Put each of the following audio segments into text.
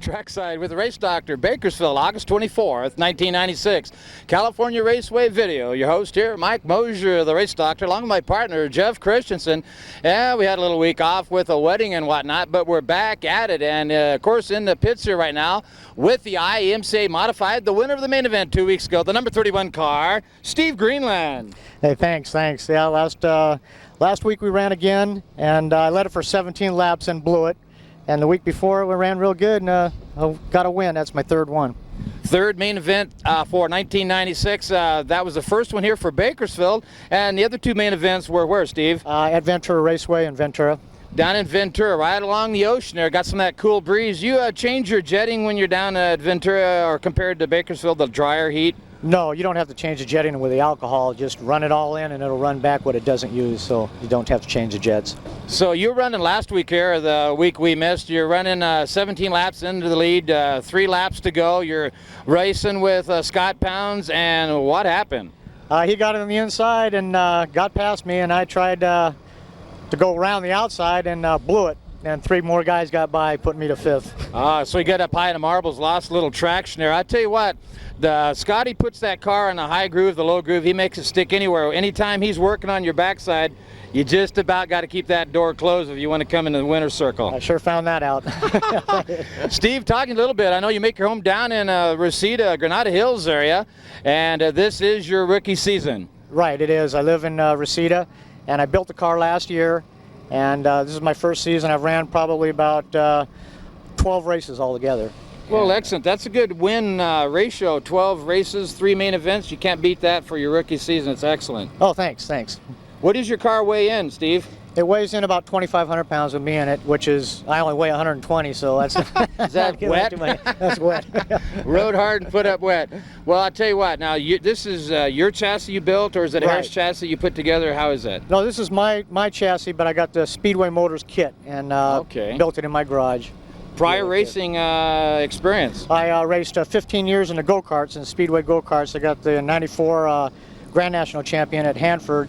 Trackside with the Race Doctor, Bakersfield, August 24th, 1996. California Raceway Video. Your host here, Mike Mosier, the Race Doctor, along with my partner, Jeff Christensen. Yeah, we had a little week off with a wedding and whatnot, but we're back at it. And, of course, in the pits here right now with the IMCA Modified, the winner of the main event 2 weeks ago, the number 31 car, Steve Greenland. Hey, thanks. Yeah, last week we ran again, and I led it for 17 laps and blew it. And the week before we ran real good and I got a win. That's my third one. Third main event for 1996. That was the first one here for Bakersfield. And the other two main events were where, Steve? At Ventura Raceway in Ventura. Down in Ventura, right along the ocean there. Got some of that cool breeze. You change your jetting when you're down at Ventura or compared to Bakersfield, the drier heat? No, you don't have to change the jetting with the alcohol. Just run it all in and it'll run back what it doesn't use, so you don't have to change the jets. So you were running last week here, the week we missed. You're running 17 laps into the lead, 3 laps to go. You're racing with Scott Pounds, and what happened? He got on the inside and got past me, and I tried to go around the outside and blew it. And 3 more guys got by, putting me to 5th. So you got up high in the marbles, lost a little traction there. I tell you what, Scotty puts that car in the high groove, the low groove. He makes it stick anywhere. Anytime he's working on your backside, you just about got to keep that door closed if you want to come into the winner's circle. I sure found that out. Steve, talking a little bit, I know you make your home down in Reseda, Granada Hills area, and this is your rookie season. Right, it is. I live in Reseda, and I built the car last year. And this is my first season. I've ran probably about 12 races altogether. Well, excellent. That's a good win ratio. 12 races, 3 main events. You can't beat that for your rookie season. It's excellent. Oh, thanks. What does your car weigh in, Steve? It weighs in about 2,500 pounds with me in it, which is, I only weigh 120, so that's... Is that wet? That's wet. Rode hard and put up wet. Well, I'll tell you what, now this is your chassis you built, or is it a Harris chassis you put together? How is that? No, this is my chassis, but I got the Speedway Motors kit and built it in my garage. Prior racing experience? I raced 15 years in the go-karts, in Speedway go-karts. I got the 94 Grand National Champion at Hanford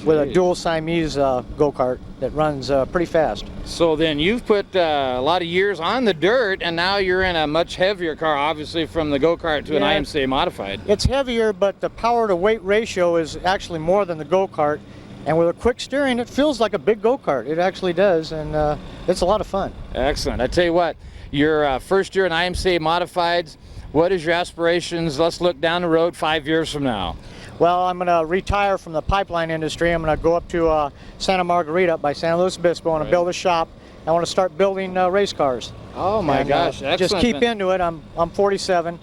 with a dual Siamese go-kart that runs pretty fast. So then you've put a lot of years on the dirt, and now you're in a much heavier car, obviously, from the go-kart to an IMCA modified. It's heavier, but the power-to-weight ratio is actually more than the go-kart. And with a quick steering, it feels like a big go-kart. It actually does, and it's a lot of fun. Excellent. I tell you what, your first year in IMCA modifieds, what is your aspirations? Let's look down the road 5 years from now. Well, I'm going to retire from the pipeline industry. I'm going to go up to Santa Margarita by San Luis Obispo. I want to build a shop. I want to start building race cars. Oh my gosh, excellent. Just keep into it. I'm 47,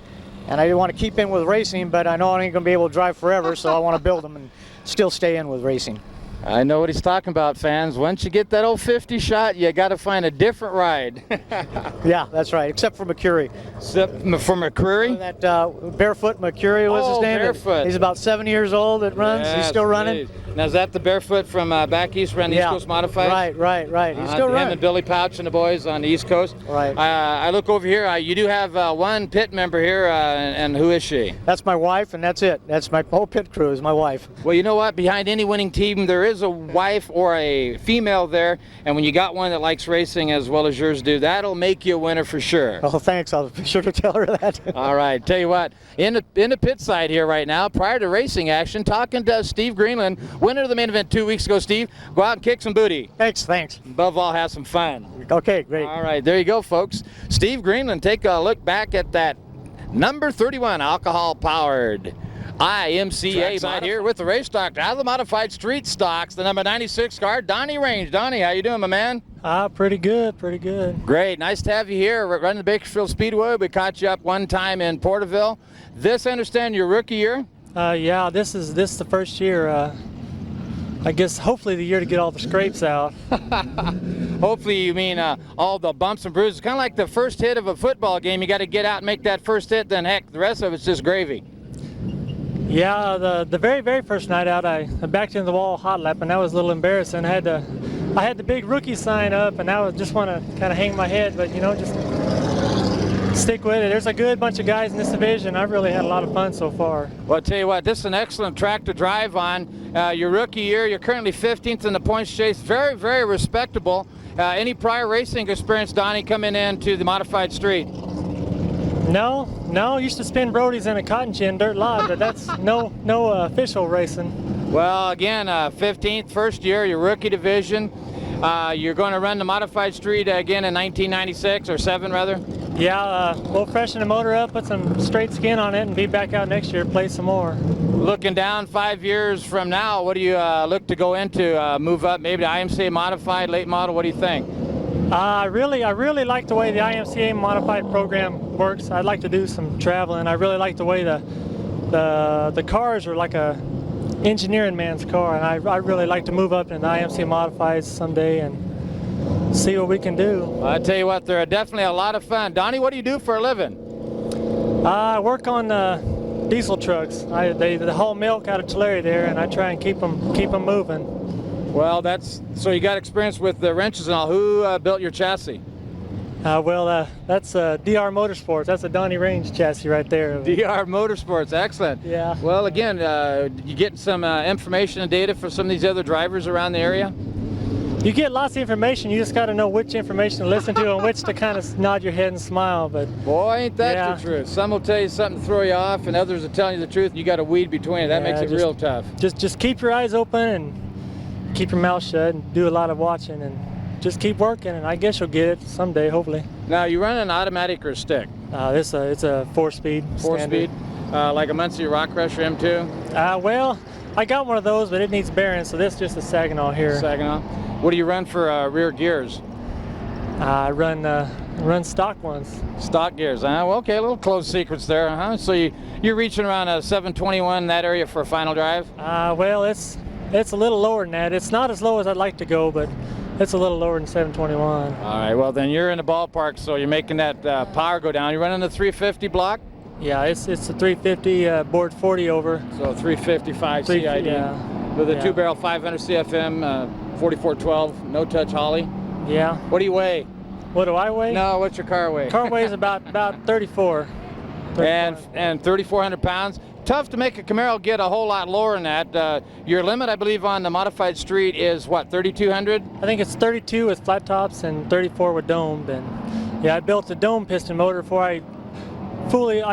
and I want to keep in with racing, but I know I ain't going to be able to drive forever, so I want to build them and still stay in with racing. I know what he's talking about, fans. Once you get that old 50 shot, you got to find a different ride. Yeah, that's right, except for McCurry. Except for McCurry? That Barefoot McCurry was his name. Barefoot. He's about 7 years old. It runs. Yes, he's still running. Now, is that the Barefoot from back east around the East Coast Modified? Right. He's still running. Him and Billy Pouch and the boys on the East Coast. Right. I look over here. You do have one pit member here, and who is she? That's my wife, and that's it. That's my whole pit crew is my wife. Well, you know what? Behind any winning team, there is a wife or a female there, and when you got one that likes racing as well as yours do, that'll make you a winner for sure. Oh, thanks. I'll be sure to tell her that. All right. Tell you what, in the pit side here right now, prior to racing action, talking to Steve Greenland, winner of the main event 2 weeks ago. Steve, go out and kick some booty. Thanks. Above all, have some fun. Okay, great. All right, there you go, folks. Steve Greenland, take a look back at that number 31 alcohol-powered IMCA right here with the Race Doctor out of the modified street stocks, the number 96 car, Donnie Range. Donnie, how you doing, my man? Pretty good. Great, nice to have you here running the Bakersfield Speedway. We caught you up one time in Porterville. This, I understand, your rookie year? Yeah, this is the first year. I guess hopefully the year to get all the scrapes out. Hopefully you mean all the bumps and bruises. Kind of like the first hit of a football game. You got to get out and make that first hit, then heck, the rest of it's just gravy. Yeah, the very first night out, I backed into the wall hot lap, and that was a little embarrassing. I had the big rookie sign up, and I was just want to kind of hang my head, but just stick with it. There's a good bunch of guys in this division. I've really had a lot of fun so far. Well, I'll tell you what, this is an excellent track to drive on. Your rookie year, you're currently 15th in the points chase. Very, very respectable. Any prior racing experience, Donnie, coming into the modified street? No. Used to spin Brody's in a cotton gin dirt lot, but that's no official racing. Well, again, 15th, first year, your rookie division. You're going to run the modified street again in 1996 or 7 rather. Yeah, we'll freshen the motor up, put some straight skin on it, and be back out next year, play some more. Looking down 5 years from now, what do you look to go into? Move up, maybe to IMCA modified, late model. What do you think? I really like the way the IMCA modified program works. I'd like to do some traveling. I really like the way the cars are like a engineering man's car, and I really like to move up into the IMCA modifieds someday and see what we can do. I tell you what, they're definitely a lot of fun. Donnie, what do you do for a living? I work on diesel trucks. They haul milk out of Tulare there, and I try and keep them moving. Well, so you got experience with the wrenches and all. Who built your chassis? That's DR Motorsports. That's a Donnie Range chassis right there. DR Motorsports, excellent. Yeah. Well, again, you getting some information and data for some of these other drivers around the area? You get lots of information. You just got to know which information to listen to and which to kind of nod your head and smile. But boy, ain't that the truth. Some will tell you something to throw you off, and others will tell you the truth, and you got to weed between it. That makes it real tough. Just keep your eyes open and keep your mouth shut and do a lot of watching and just keep working, and I guess you'll get it someday, hopefully. Now, you run an automatic or a stick? It's a 4-speed. 4-speed? Like a Muncie Rock Crusher M2? Well, I got one of those, but it needs bearings, so this is just a Saginaw here. Saginaw. What do you run for rear gears? I run stock ones. Stock gears, huh? Well, okay, a little closed secrets there, huh? So you're reaching around a 721 in that area for a final drive? Well, it's a little lower than that. It's not as low as I'd like to go, but it's a little lower than 721. All right, well then you're in the ballpark, so you're making that power go down. You're running the 350 block? Yeah, it's a 350 board 40 over. So 355 CID with a 2-barrel 500 CFM 4412 no-touch Holly. Yeah. What do you weigh? What do I weigh? No, what's your car weigh? Car weighs about 34. And 3,400 pounds. Tough to make a Camaro get a whole lot lower than that. Your limit, I believe, on the modified street is what, 3,200? I think it's 32 with flat tops and 34 with domed. And yeah, I built a dome piston motor before I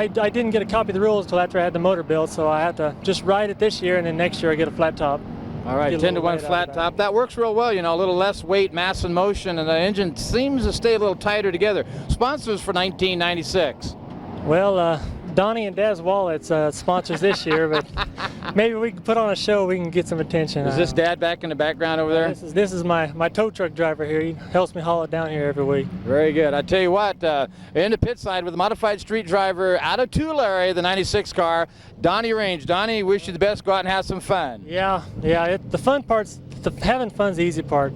didn't get a copy of the rules until after I had the motor built, so I have to just ride it this year, and then next year I get a flat top. All right, 10-to-1 flat top. That works real well, you know, a little less weight, mass and motion, and the engine seems to stay a little tighter together. Sponsors for 1996. Well, Donnie and Daz Wallet's sponsors this year, but maybe we can put on a show, we can get some attention. Is this Dad back in the background over there? This is my tow truck driver here. He helps me haul it down here every week. Very good. I tell you what, in the pit side with the modified street driver out of Tulare, the 96 car, Donnie Range. Donnie, wish you the best. Go out and have some fun. Yeah. The fun part's, having fun's the easy part.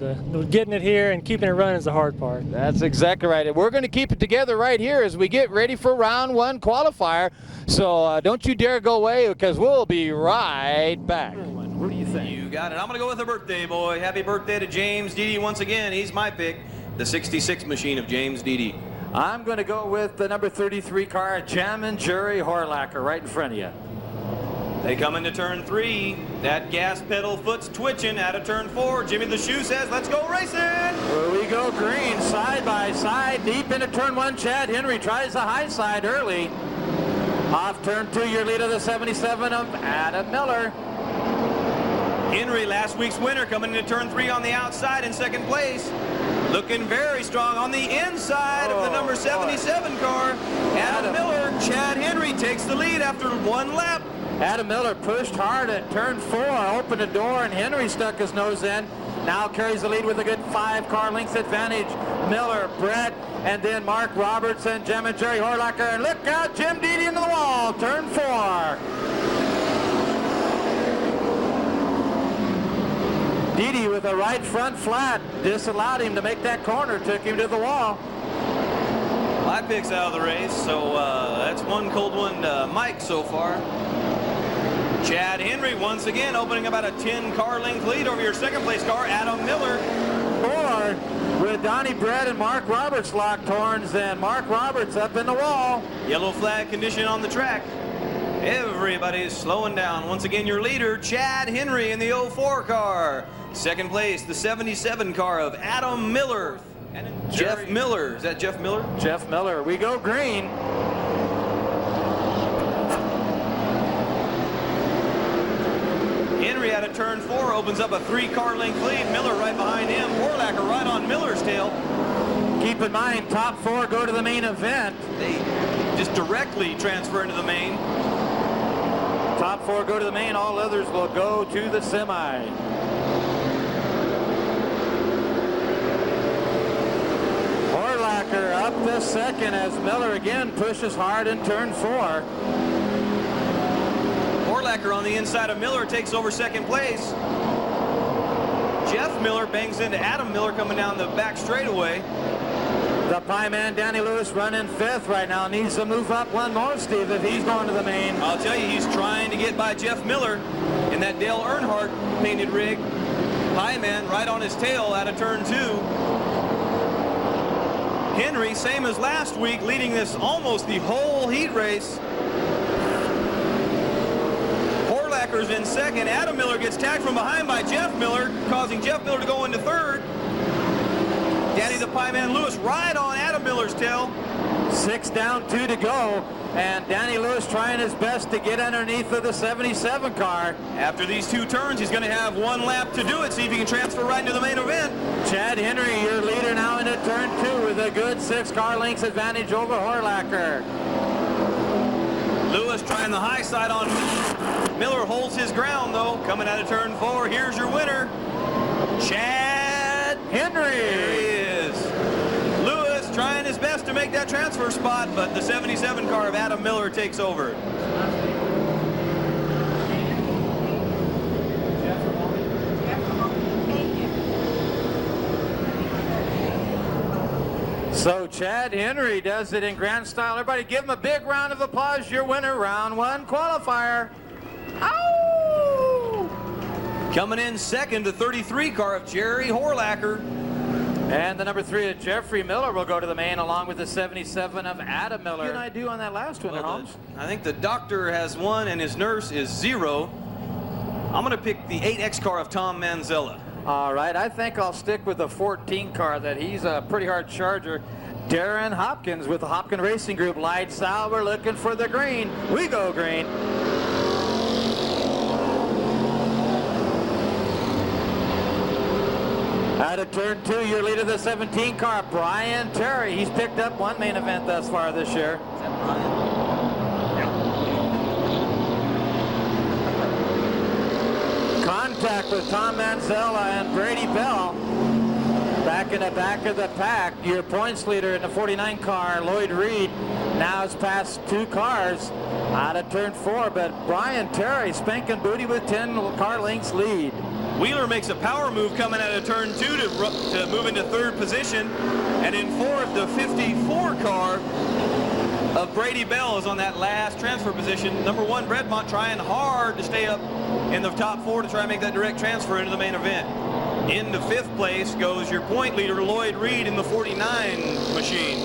Getting it here and keeping it running is the hard part. That's exactly right. And we're going to keep it together right here as we get ready for round 1 qualifier. So don't you dare go away, because we'll be right back. What do you think? You got it. I'm going to go with a birthday boy. Happy birthday to James Deedy once again. He's my pick, the 66 machine of James Deedy. I'm going to go with the number 33 car, Jammin' Jerry Horlacher, right in front of you. They come into turn 3. That gas pedal foot's twitching out of turn 4. Jimmy the Shoe says, let's go racing. Here we go, green, side by side, deep into turn 1. Chad Henry tries the high side early. Off turn 2, your leader, the 77 of Adam Miller. Henry, last week's winner, coming into turn 3 on the outside in second place. Looking very strong on the inside of the number 77 car. Adam Miller, Chad Henry takes the lead after 1 lap. Adam Miller pushed hard at turn 4, opened the door, and Henry stuck his nose in. Now carries the lead with a good 5-car lengths advantage. Miller, Brett, and then Mark Robertson, Jim and Jerry Horlacher, and look out, Jim Deedy into the wall, turn 4. Deedy with a right front flat disallowed him to make that corner, took him to the wall. My pick's out of the race, so that's one cold one to Mike so far. Chad Henry once again opening about a 10-car length lead over your second place car, Adam Miller. 4 with Donnie Brett and Mark Roberts locked horns, and Mark Roberts up in the wall. Yellow flag condition on the track. Everybody's slowing down. Once again, your leader, Chad Henry in the 04 car. Second place, the 77 car of Adam Miller. And Jeff Miller. Is that Jeff Miller? Jeff Miller. We go green. Henry out of turn 4 opens up a 3-car length lead. Miller right behind him. Horlacher right on Miller's tail. Keep in mind, top 4 go to the main event. They just directly transfer into the main. Top 4 go to the main. All others will go to the semi. Horlacher up to second as Miller again pushes hard in turn 4. Horlacher on the inside of Miller takes over second place. Jeff Miller bangs into Adam Miller coming down the back straightaway. The Pie Man, Danny Lewis, running 5th right now. Needs to move up one more, Steve, if he's going to the main. I'll tell you, he's trying to get by Jeff Miller in that Dale Earnhardt painted rig. Pie Man right on his tail out of turn 2. Henry, same as last week, leading this almost the whole heat race. Horlacher's in second. Adam Miller gets tagged from behind by Jeff Miller, causing Jeff Miller to go into third. Danny the Pie Man Lewis right on Adam Miller's tail. 6 down, 2 to go. And Danny Lewis trying his best to get underneath of the 77 car. After these 2 turns, he's going to have 1 lap to do it, see if he can transfer right into the main event. Chad Henry, your leader now into turn 2 with a good 6-car lengths advantage over Horlacher. Lewis trying the high side on Miller, holds his ground though. Coming out of turn 4, here's your winner, Chad Henry. There he is. Lewis trying his best to make that transfer spot, but the 77 car of Adam Miller takes over. So Chad Henry does it in grand style. Everybody give him a big round of applause. Your winner, round 1 qualifier. Ow! Coming in second, the 33 car of Jerry Horlacher. And the number 3 of Jeffrey Miller will go to the main along with the 77 of Adam Miller. What did I do on that last one, Holmes? I think the doctor has 1 and his nurse is 0. I'm going to pick the 8X car of Tom Manzella. All right, I think I'll stick with the 14 car. That he's a pretty hard charger. Darren Hopkins with the Hopkins Racing Group. Lights out, we're looking for the green. We go green. Out of turn 2, your leader, the 17 car, Brian Terry. He's picked up 1 main event thus far this year. Is that Brian? Contact with Tom Manzella and Brady Bell. Back in the back of the pack, your points leader in the 49 car, Lloyd Reed, now has passed 2 cars out of turn 4, but Brian Terry spanking booty with 10 car lengths lead. Wheeler makes a power move coming out of turn 2 to move into 3rd position, and in 4th, the 54 car of Brady Bell is on that last transfer position. Number 1, Bredmont trying hard to stay up in the top 4 to try and make that direct transfer into the main event. Into 5th place goes your point leader, Lloyd Reed, in the 49 machine.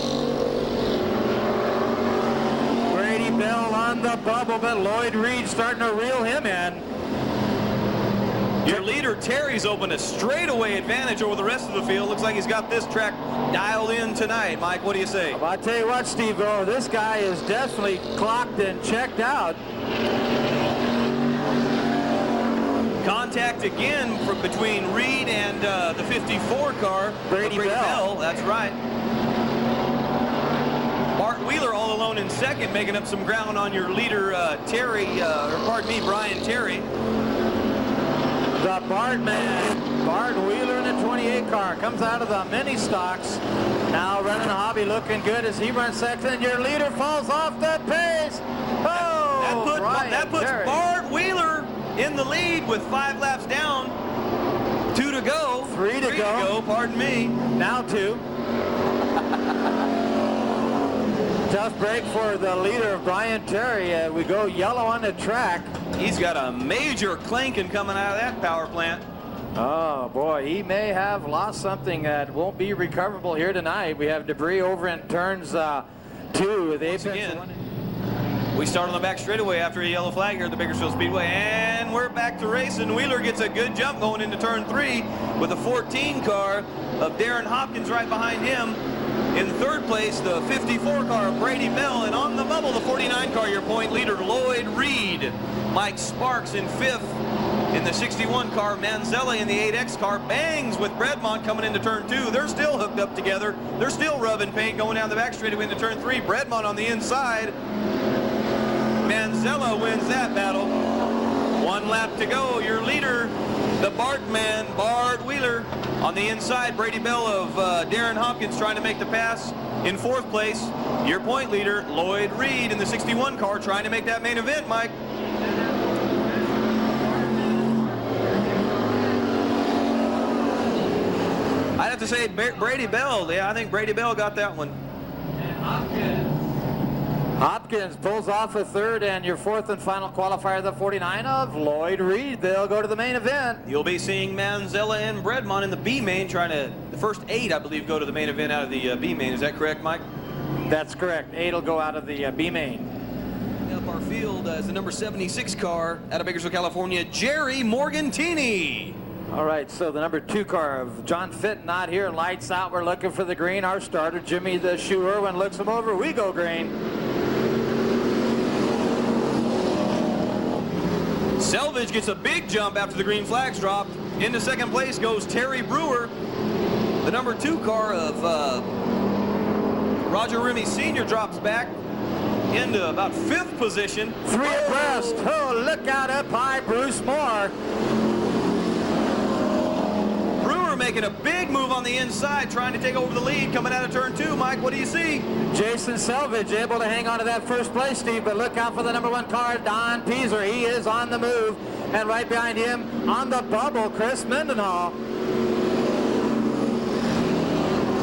Brady Bell on the bubble, but Lloyd Reed starting to reel him in. Your leader, Terry's opened a straightaway advantage over the rest of the field. Looks like he's got this track dialed in tonight. Mike, what do you say? Well, I tell you what, Steve, this guy is definitely clocked and checked out. Contact again between Reed and the 54 car. Brady Bell. That's right. Bart Wheeler all alone in second, making up some ground on your leader, Brian Terry. The Bart man, Bart Wheeler in the 28 car, comes out of the mini stocks. Now running the hobby, looking good as he runs second. Your leader falls off the pace. Oh, that puts Terry. Bart Wheeler in the lead with 5 laps down. 2 to go. 3 to go. Pardon me. Now 2. Tough break for the leader of Brian Terry. We go yellow on the track. He's got a major clanking coming out of that power plant. Oh boy, he may have lost something that won't be recoverable here tonight. We have debris over in turns 2. Once again, we start on the back straightaway after a yellow flag here at the Bakersfield Speedway, and we're back to racing. Wheeler gets a good jump going into turn 3 with a 14 car of Darren Hopkins right behind him. In 3rd place, the 54 car of Brady Bell, and on the bubble, the 49 car, your point leader, Lloyd Reed. Mike Sparks in 5th. in the 61 car. Manzella in the 8X car bangs with Bredmont coming into turn 2. They're still hooked up together. They're still rubbing paint going down the back straightaway into turn 3. Bredmont on the inside. Manzella wins that battle. 1 lap to go. Your leader, the Bartman, Bard Wheeler. On the inside, Brady Bell of Darren Hopkins trying to make the pass. In 4th place, your point leader, Lloyd Reed in the 61 car trying to make that main event, Mike. I'd have to say Brady Bell. Yeah, I think Brady Bell got that one. Hopkins pulls off a 3rd, and your 4th and final qualifier, the 49 of Lloyd Reed. They'll go to the main event. You'll be seeing Manzella and Bredmont in the B main trying to, the first 8, I believe, go to the main event out of the B main. Is that correct, Mike? That's correct. 8 will go out of the B main. Up our field is the number 76 car out of Bakersfield, California, Jerry Morgantini. All right, so the number 2 car of John Fitton not here. Lights out. We're looking for the green. Our starter, Jimmy the Shoe Irwin, looks him over. We go green. Selvage gets a big jump after the green flag's dropped. Into 2nd place goes Terry Brewer. The number 2 car of Roger Remy Sr. drops back into about 5th position. 3 abreast. Oh, look out up high, Bruce Moore. Brewer making a big move on the inside, trying to take over the lead coming out of turn 2. Mike, what do you see? Jason Selvage able to hang on to that 1st place, Steve, but look out for the number 1 car, Don Peaser. He is on the move, and right behind him on the bubble, Chris Mendenhall.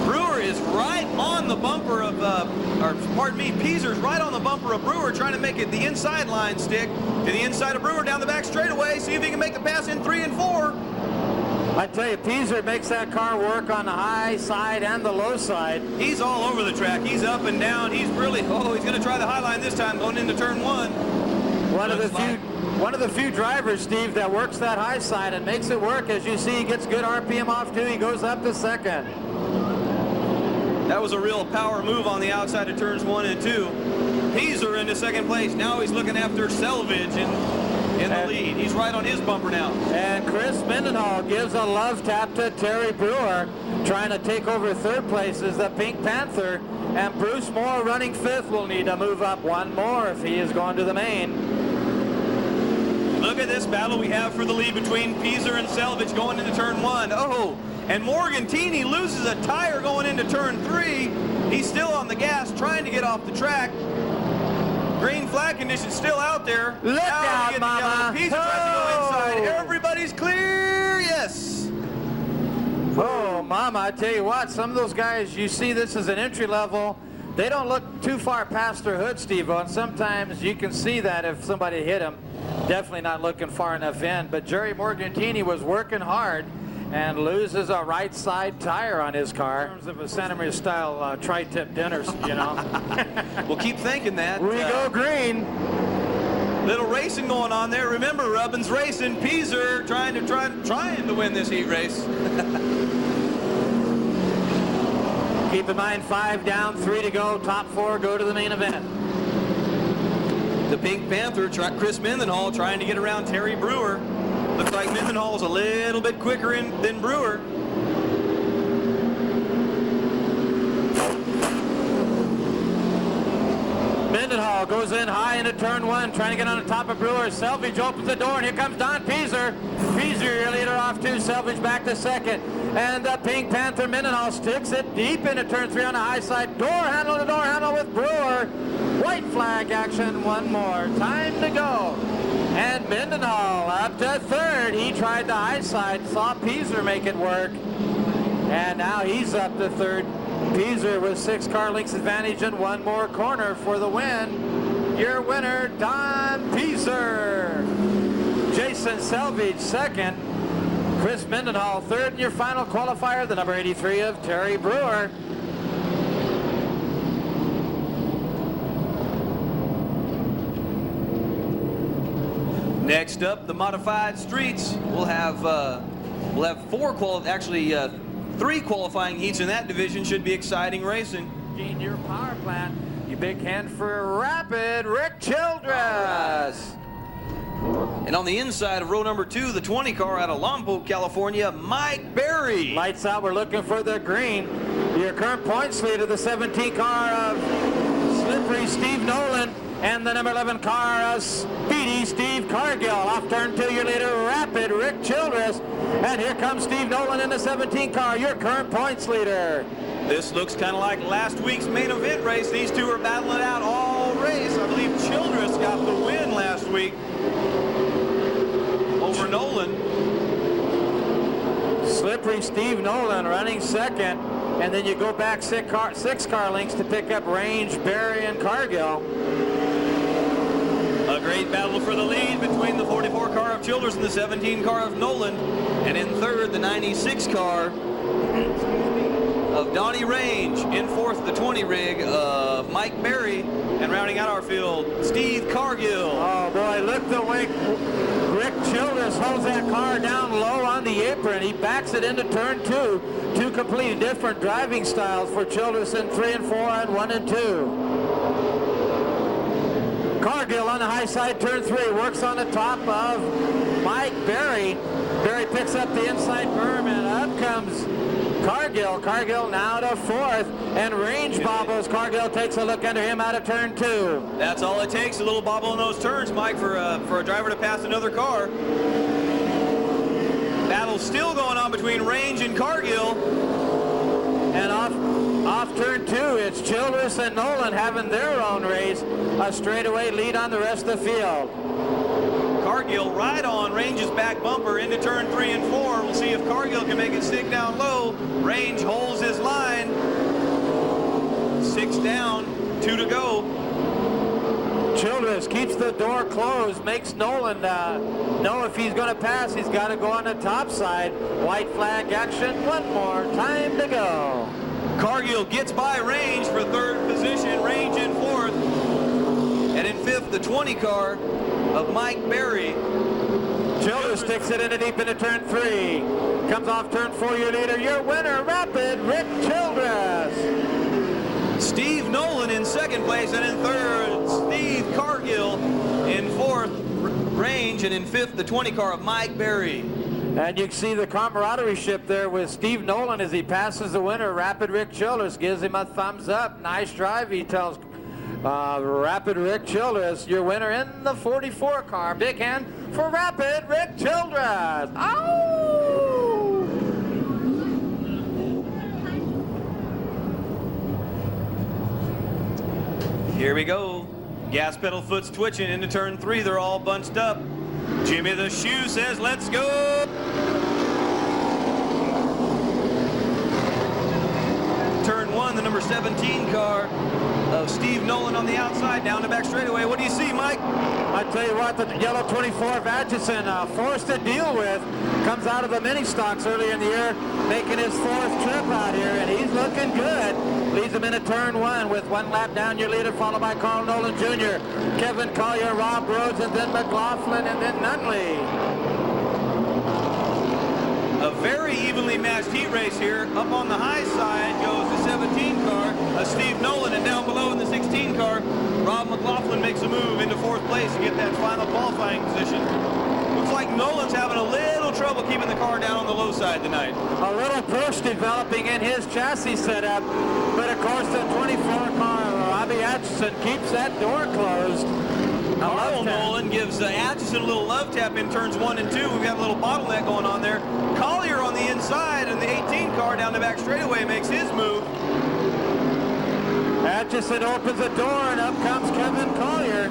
Brewer is right on the bumper of, Peaser's right on the bumper of Brewer, trying to make it the inside line stick to the inside of Brewer down the back straightaway. See if he can make the pass in 3 and 4. I tell you, Peaser makes that car work on the high side and the low side. He's all over the track. He's up and down. He's really, he's going to try the high line this time going into turn 1. One of the few drivers, Steve, that works that high side and makes it work. As you see, he gets good RPM off too. He goes up to 2nd. That was a real power move on the outside of turns 1 and 2. Peaser into 2nd place. Now he's looking after Selvage in the lead. He's right on his bumper now. And Chris Mendenhall gives a love tap to Terry Brewer, trying to take over 3rd place is the Pink Panther. And Bruce Moore running 5th will need to move up 1 more if he is going to the main. Look at this battle we have for the lead between Peaser and Selvage going into turn 1. Oh, and Morgantini loses a tire going into turn 3. He's still on the gas trying to get off the track. Green flag conditions still out there. Look out, Mama. Peaser tries to go inside. Everybody's clear. Yes. Oh, Mama, I tell you what, some of those guys, you see this as an entry level, they don't look too far past their hood, Steve-O, and sometimes you can see that if somebody hit him. Definitely not looking far enough in, but Jerry Morgantini was working hard and loses a right side tire on his car. In terms of a Santa Maria style tri-tip dinners, you know. We'll keep thinking that. We go green. Little racing going on there. Remember, Rubbin's racing. Peaser trying to win this heat race. Keep in mind, 5 down, 3 to go. Top 4 go to the main event. The Pink Panther, Chris Mendenhall, trying to get around Terry Brewer. Looks like Mendenhall is a little bit quicker than Brewer. Mendenhall goes in high into turn 1, trying to get on the top of Brewer. Selvage opens the door, and here comes Don Peaser. Peaser, your leader, off 2. Selvage back to 2nd. And the Pink Panther Mendenhall sticks it deep into turn 3 on the high side. Door handle to door handle with Brewer. White flag action, 1 more. Time to go. And Mendenhall up to 3rd. He tried the high side, saw Peaser make it work. And now he's up to 3rd. Peaser with 6 car lengths advantage and 1 more corner for the win. Your winner, Don Peaser. Jason Selvage 2nd. Chris Mendenhall 3rd. And your final qualifier, the number 83 of Terry Brewer. Next up, the modified streets. We'll have 3 qualifying heats in that division. Should be exciting racing. Your power plant. You big hand for Rapid, Rick Childress. And on the inside of row number 2, the 20 car out of Lompoc, California, Mike Berry. Lights out, we're looking for the green. Your current points leader, the 17 car of Slippery Steve Nolan, and the number 11 car of Speedy Steve Cargill. Off turn 2, your leader, Rapid Rick Childress. And here comes Steve Nolan in the 17 car, your current points leader. This looks kind of like last week's main event race. These two are battling it out all race. I believe Childress got the win last week over Nolan. Slippery Steve Nolan running second, and then you go back six car lengths to pick up Range, Berry, and Cargill. A great battle for the lead between the 44 car of Childress and the 17 car of Nolan. And in third, the 96 car of Donnie Range. In fourth, the 20 rig of Mike Berry. And rounding out our field, Steve Cargill. Oh boy, look the way Rick Childress holds that car down low on the apron. He backs it into turn 2. Two completely different driving styles for Childress in 3 and 4 and 1 and 2. Cargill on the high side, turn 3, works on the top of Mike Berry. Berry picks up the inside berm, and up comes Cargill. Cargill now to 4th, and Range bobbles. Cargill takes a look under him out of turn 2. That's all it takes, a little bobble in those turns, Mike, for a driver to pass another car. Battle still going on between Range and Cargill. And off turn 2, it's Childress and Nolan having their own race. A straightaway lead on the rest of the field. Cargill right on Range's back bumper into turn 3 and 4. We'll see if Cargill can make it stick down low. Range holds his line. 6 down, 2 to go. Childress keeps the door closed, makes Nolan know if he's going to pass, he's got to go on the top side. White flag action, one more time to go. Cargill gets by Range for third position, Range in fourth. And in fifth, the 20 car of Mike Berry. Childress sticks it in deep into turn 3. Comes off turn 4, your leader, your winner, Rapid Rick Childress. Steve Nolan in second place, and in third, Steve Cargill. In fourth, Range, and in fifth, the 20 car of Mike Berry. And you can see the camaraderie ship there with Steve Nolan as he passes the winner. Rapid Rick Childress gives him a thumbs up. Nice drive, he tells Rapid Rick Childress, your winner in the 44 car. Big hand for Rapid Rick Childress. Oh! Here we go. Gas pedal foot's twitching into turn 3. They're all bunched up. Jimmy the Shoe says, let's go. Turn 1, the number 17 car of Steve Nolan on the outside, down the back straightaway. What do you see, Mike? I tell you what, the yellow 24 of Atchison forced to deal with. Comes out of the mini stocks earlier in the year, making his 4th trip out here, and he's looking good. Leads him into turn 1 with 1 lap down, your leader, followed by Carl Nolan Jr., Kevin Collier, Rob Rhodes, and then McLaughlin, and then Nunley. A very evenly matched heat race here. Up on the high side goes the 17 car of Steve Nolan, and down below in the 16 car, Rob McLaughlin makes a move into 4th place to get that final qualifying position. Looks like Nolan's having a little trouble keeping the car down on the low side tonight. A little push developing in his chassis setup, but of course the 24 car, Robbie Atchison, keeps that door closed. Carl Nolan gives Atchison a little love tap in turns 1 and 2. We've got a little bottleneck going on there. Collier on the inside, and the 18 car down the back straightaway makes his move. Atchison opens the door, and up comes Kevin Collier.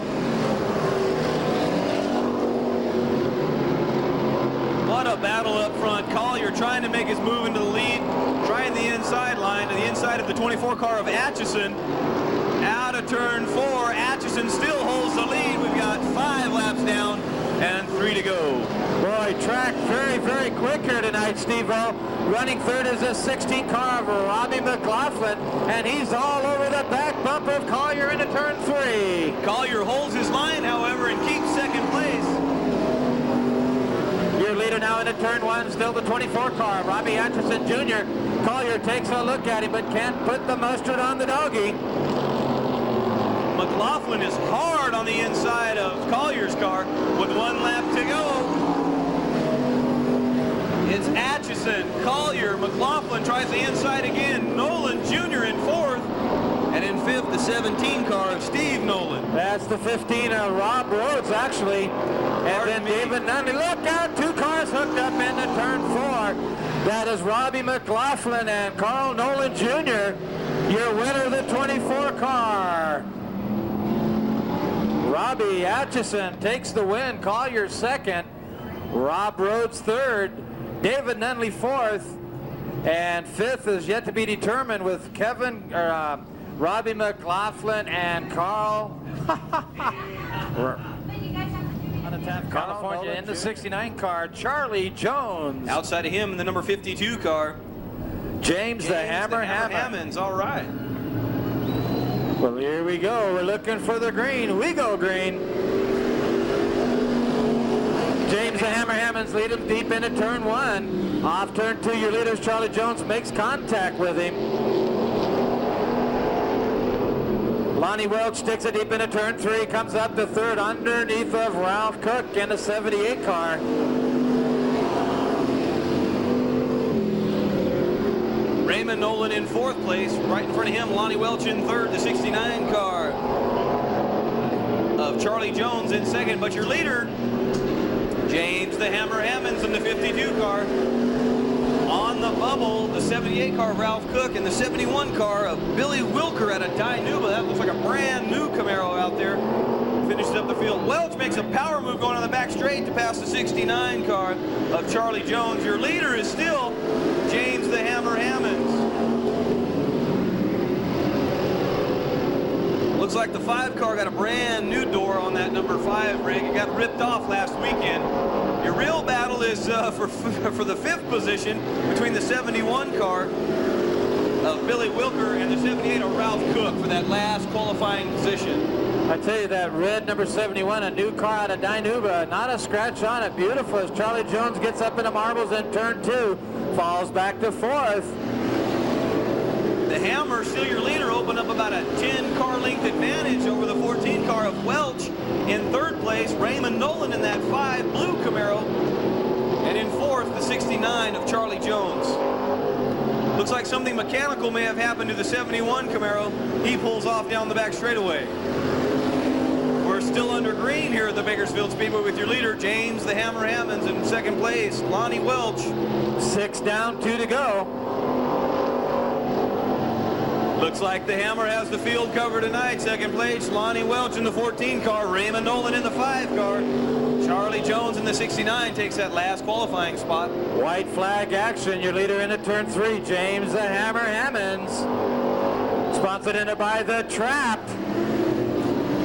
What a battle up front. Collier trying to make his move into the lead, trying the inside line to the inside of the 24 car of Atchison. Out of turn 4, Atchison still holds the lead. We've got 5 laps down and 3 to go. Boy, track very, very quick here tonight, Steve-O. Running third is the 16 car of Robbie McLaughlin, and he's all over the back bumper of Collier into turn 3. Collier holds his line, however, and keeps second place. Your leader now into turn 1, still the 24 car, Robbie Atchison Jr. Collier takes a look at him, but can't put the mustard on the doggy. McLaughlin is hard on the inside of Collier's car with 1 lap to go. It's Atchison, Collier, McLaughlin tries the inside again. Nolan Jr. in 4th. And in 5th, the 17 car of Steve Nolan. That's the 15 of Rob Rhodes, actually. And then David Nunley. Look out, 2 cars hooked up into turn 4. That is Robbie McLaughlin and Carl Nolan Jr., your winner of the 24 car. Robbie Atchison takes the win. Collier 2nd. Rob Rhodes 3rd. David Nunley 4th. And 5th is yet to be determined with Robbie McLaughlin and Carl. California in the 69 car, Charlie Jones. Outside of him in the number 52 car, James the Hammer Hammonds. All right. Well, here we go. We're looking for the green. We go green. James the Hammer Hammonds lead him deep into turn 1. Off turn 2, your leader, Charlie Jones, makes contact with him. Lonnie Welch sticks it deep into turn 3, comes up to 3rd underneath of Ralph Cook in the 78 car. Raymond Nolan in 4th place. Right in front of him, Lonnie Welch in 3rd, the 69 car of Charlie Jones in 2nd. But your leader, James the Hammer Hammonds in the 52 car. On the bubble, the 78 car of Ralph Cook and the 71 car of Billy Wilker out of Dynuba. That looks like a brand new Camaro out there. Finishes up the field. Welch makes a power move going on the back straight to pass the 69 car of Charlie Jones. Your leader is still James the Hammer Hammonds. Looks like the 5 car got a brand new door on that number 5 rig. It got ripped off last weekend. Your real battle is for the 5th position between the 71 car of Billy Wilker and the 78 of Ralph Cook for that last qualifying position. I tell you, that red number 71, a new car out of Dynuba, not a scratch on it. Beautiful as Charlie Jones gets up into marbles in turn 2, falls back to 4th. The Hammer, still your leader, opened up about a 10 car length advantage over the 14 car of Welch. In 3rd place, Raymond Nolan in that 5 blue Camaro. And in 4th, the 69 of Charlie Jones. Looks like something mechanical may have happened to the 71 Camaro. He pulls off down the back straightaway. We're still under green here at the Bakersfield Speedway with your leader, James the Hammer Hammonds, in 2nd place, Lonnie Welch. 6 down, 2 to go. Looks like the Hammer has the field covered tonight. 2nd place, Lonnie Welch in the 14 car. Raymond Nolan in the 5 car. Charlie Jones in the 69 takes that last qualifying spot. White flag action. Your leader into turn 3, James the Hammer Hammonds. Sponsored in by The Trap.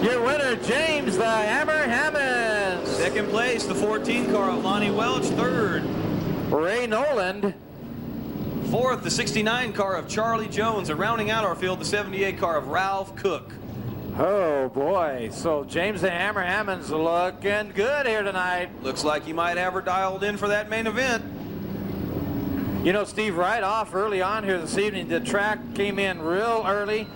Your winner, James the Hammer Hammonds. 2nd place, the 14 car of Lonnie Welch. 3rd, Ray Noland. 4th, the 69 car of Charlie Jones. And rounding out our field, the 78 car of Ralph Cook. Oh boy, so James the Hammer Hammonds looking good here tonight. Looks like he might have her dialed in for that main event. You know, Steve, right off early on here this evening, the track came in real early.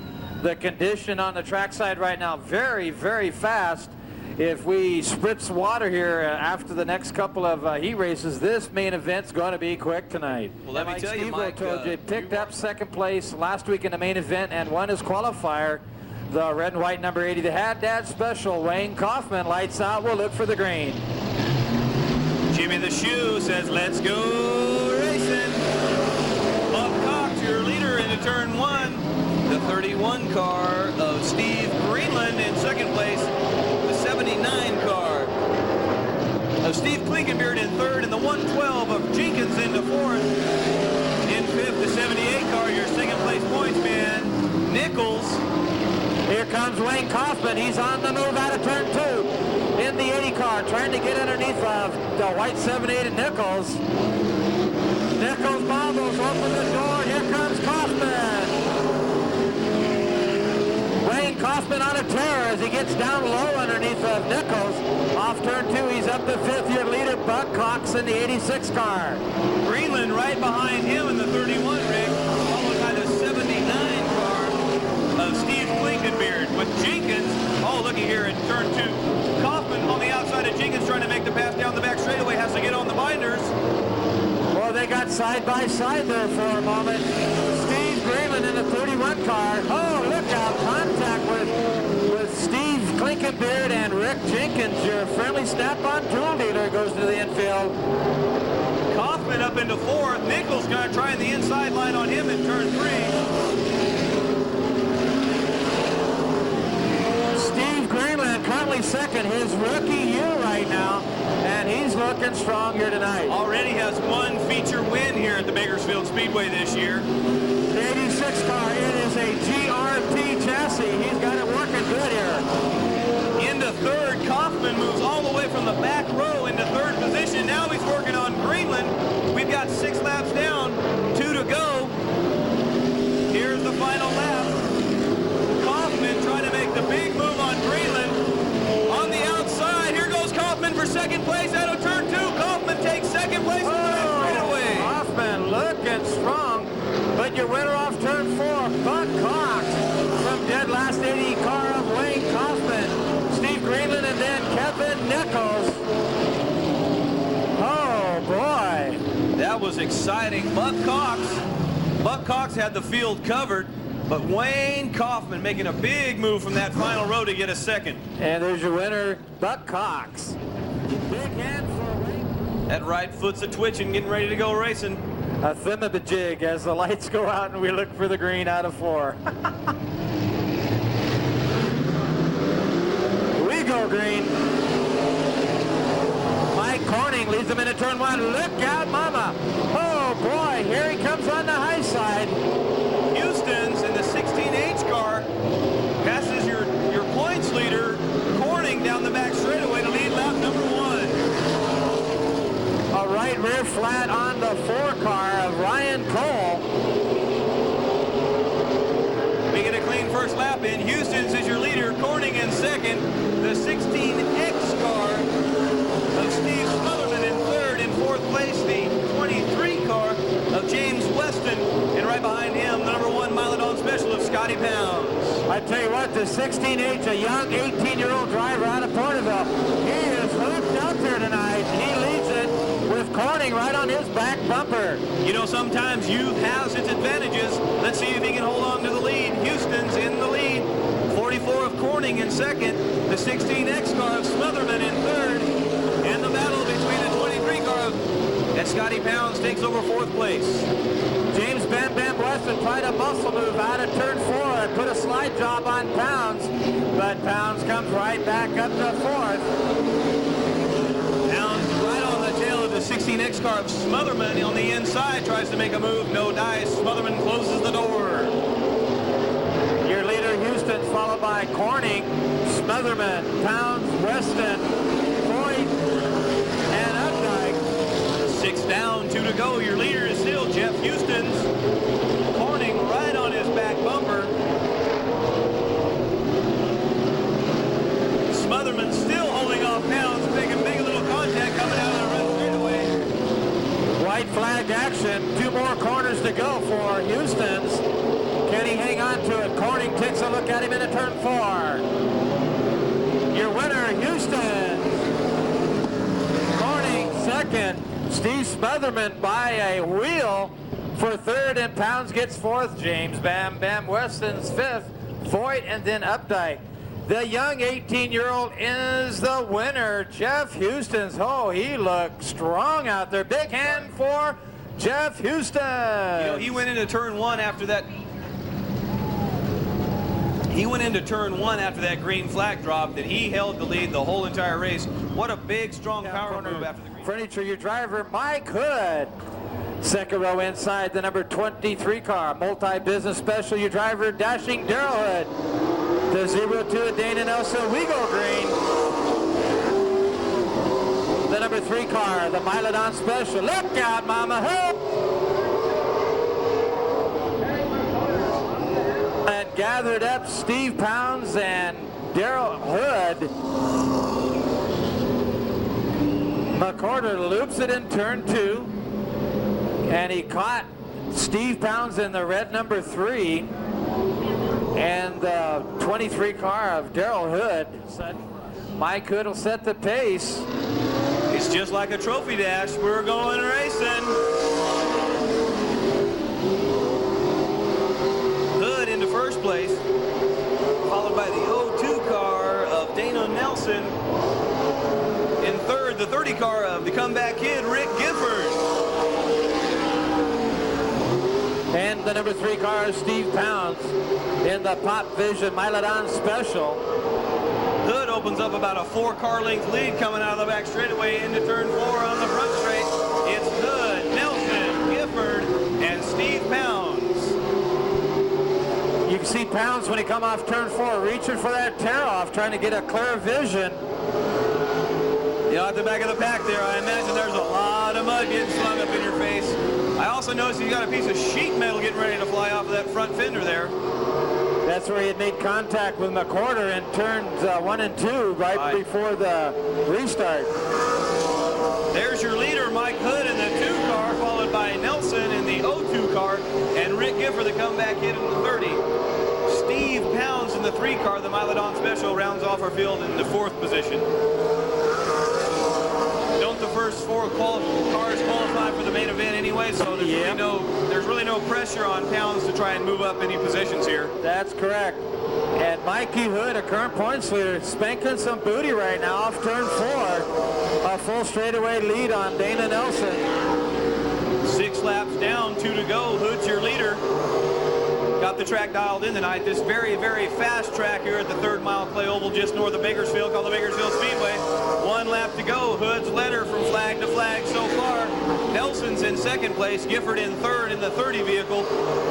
The condition on the track side right now, very, very fast. If we spritz water here after the next couple of heat races, this main event's going to be quick tonight. Well, let me tell you, Mike, told you, picked up 2nd place last week in the main event and won his qualifier. The red and white number 80, the Haddad Special, Wayne Kaufman, lights out, will look for the green. Jimmy the Shoe says, let's go racing. Bob Cox, your leader into turn 1. The 31 car of Steve Greenland in 2nd place. The 79 car of Steve Klinkenbeard in 3rd, and the 112 of Jenkins into 4th. In 5th, the 78 car, your 2nd place points man, Nichols. Here comes Wayne Kaufman. He's on the move out of turn 2 in the 80 car, trying to get underneath of the white 78 of Nichols. Nichols bobbles, open the door. Here comes Kaufman. Wayne Kaufman on a tear as he gets down low underneath of Nichols. Off turn 2, he's up to 5th. Your leader, Buck Cox, in the 86 car. Greenland right behind him in the 31 rig, followed by the 79 car of Steve Klinkenbeard, with Jenkins looky here at turn 2. Kaufman on the outside of Jenkins trying to make the pass down the back straightaway, has to get on the binders. Well, they got side by side there for a moment. Steve Greenland in the 31 car. Oh, look out, contact with Steve Klinkenbeard and Rick Jenkins. Your friendly snap-on tool dealer goes to the infield. Kaufman up into 4th. Nichols going to try the inside line on him in turn 3. Steve Greenland currently second, his rookie year right now, and he's looking strong here tonight. Already has one feature win here at the Bakersfield Speedway this year. The 86 car, it is a GRT chassis. He's got it working good here. Into 3rd, Kaufman moves all the way from the back row into 3rd position. Now he's working on Greenland. We've got 6 laps down, 2 to go. Here's the final lap. Kaufman trying to make the big move on Greenland. On the outside, here goes Kaufman for 2nd place out of turn 2. Kaufman takes 2nd place straight away. Kaufman looking strong, but your winner off turn 4, Buck Cox from dead last 80 car of Wayne Kaufman, Steve Greenland, and then Kevin Nichols. Oh boy, that was exciting. Buck Cox had the field covered, but Wayne Kaufman making a big move from that final row to get a 2nd. And there's your winner, Buck Cox. Big hand for Wayne. That right foot's a twitching, getting ready to go racing. A thimabajig as the lights go out and we look for the green out of 4. We go green. Mike Corning leads them into turn 1. Look out, mama. Oh boy, here he comes on the high side. Houston's in the 16H car passes your points leader, Corning, down the back straightaway to lead lap number 1. A right rear flat on the 4 car of Ryan Cole. We get a clean first lap in. Houston's is your leader, Corning in 2nd. The 16X car of Steve Smotherman in 3rd. In 4th place, the 23 car of James Weston. And right behind him, the number 1 Milodon Special of Scotty Pounds. I tell you what, the 16H, a young 18-year-old driver out of Porterville, he is hooked up here tonight. He leads it with Corning right on his back bumper. You know, sometimes youth has its advantages. Let's see if he can hold on to the lead. Houston's in the lead. 44 of Corning in 2nd. The 16X car of Smotherman in 3rd. And the battle between the 23 car of Scotty Pounds takes over 4th place. James Bam Bam Weston tried a muscle move out of turn 4 and put a slide job on Pounds, but Pounds comes right back up to 4th. Pounds right on the tail of the 16X car of Smotherman on the inside, tries to make a move, no dice. Smotherman closes the door. Your leader, Houston, followed by Corning, Smotherman, Pounds, Weston, Floyd, and Updike. 6 down, 2 to go. Your leader is still Jeff Houston's. Corning right on his back bumper. Smotherman still holding off Pounds, making big little contact coming out of the red straightaway. White flag action. 2 more corners to go for Houston's. Can he hang on to it? Corning takes a look at him into turn 4. Your winner, Houston. Corning 2nd. Steve Smotherman by a wheel for 3rd, and Pounds gets 4th. James Bam Bam Weston's 5th. Foyt, and then Updike. The young 18-year-old is the winner, Jeff Houston's. Oh, he looked strong out there. Big hand for Jeff Houston. You know, he went into turn 1 after that. He went into turn 1 after that green flag drop that he held the lead the whole entire race. What a big, strong power move after the green. Furniture, your driver, Mike Hood. 2nd row inside, the number 23 car. Multi-business special, your driver, Dashing Darrell Hood. The 0-2 at Dana Nelson, we go green. The number 3 car, the Milodon Special. Look out, mama, help! And gathered up Steve Pounds and Darrell Hood. McCorder loops it in turn 2. And he caught Steve Pounds in the red number 3. And the 23 car of Darrell Hood. Mike Hood will set the pace. It's just like a trophy dash. We're going racing. Hood into first place, followed by the 02 car of Dana Nelson. In third, the 30 car of the comeback kid, Rick Gifford. And the number 3 car is Steve Pounds in the Pop Vision Miladon Special. Hood opens up about a 4-car length lead coming out of the back straightaway into turn 4 on the front straight. It's Hood, Nelson, Gifford, and Steve Pounds. You can see Pounds when he come off turn 4 reaching for that tear-off, trying to get a clear vision. You know, at the back of the pack there, I imagine there's a lot of mud getting slung up in your face. I also noticed you got a piece of sheet metal getting ready to fly off of that front fender there. That's where he had made contact with McWhorter in turns 1 and 2 right before the restart. There's your leader, Mike Hood, in the 2 car, followed by Nelson in the 02 car, and Rick Gifford, the comeback kid, in the 30. Steve Pounds in the 3 car, the Miladon Special, rounds off our field in the 4th position. Don't the first 4 cars qualify for the main event anyway, so there's really no pressure on Pounds to try and move up any positions here. That's correct. And Mikey Hood, a current points leader, spanking some booty right now off turn 4. A full straightaway lead on Dana Nelson. 6 laps down, 2 to go. Hood's your leader. Got the track dialed in tonight. This very, very fast track here at the 3rd mile clay oval just north of Bakersfield, called the Bakersfield Speedway. 1 lap to go. Hood's leader from flag to flag so far. Nelson's in 2nd place. Gifford in 3rd in the 30 vehicle.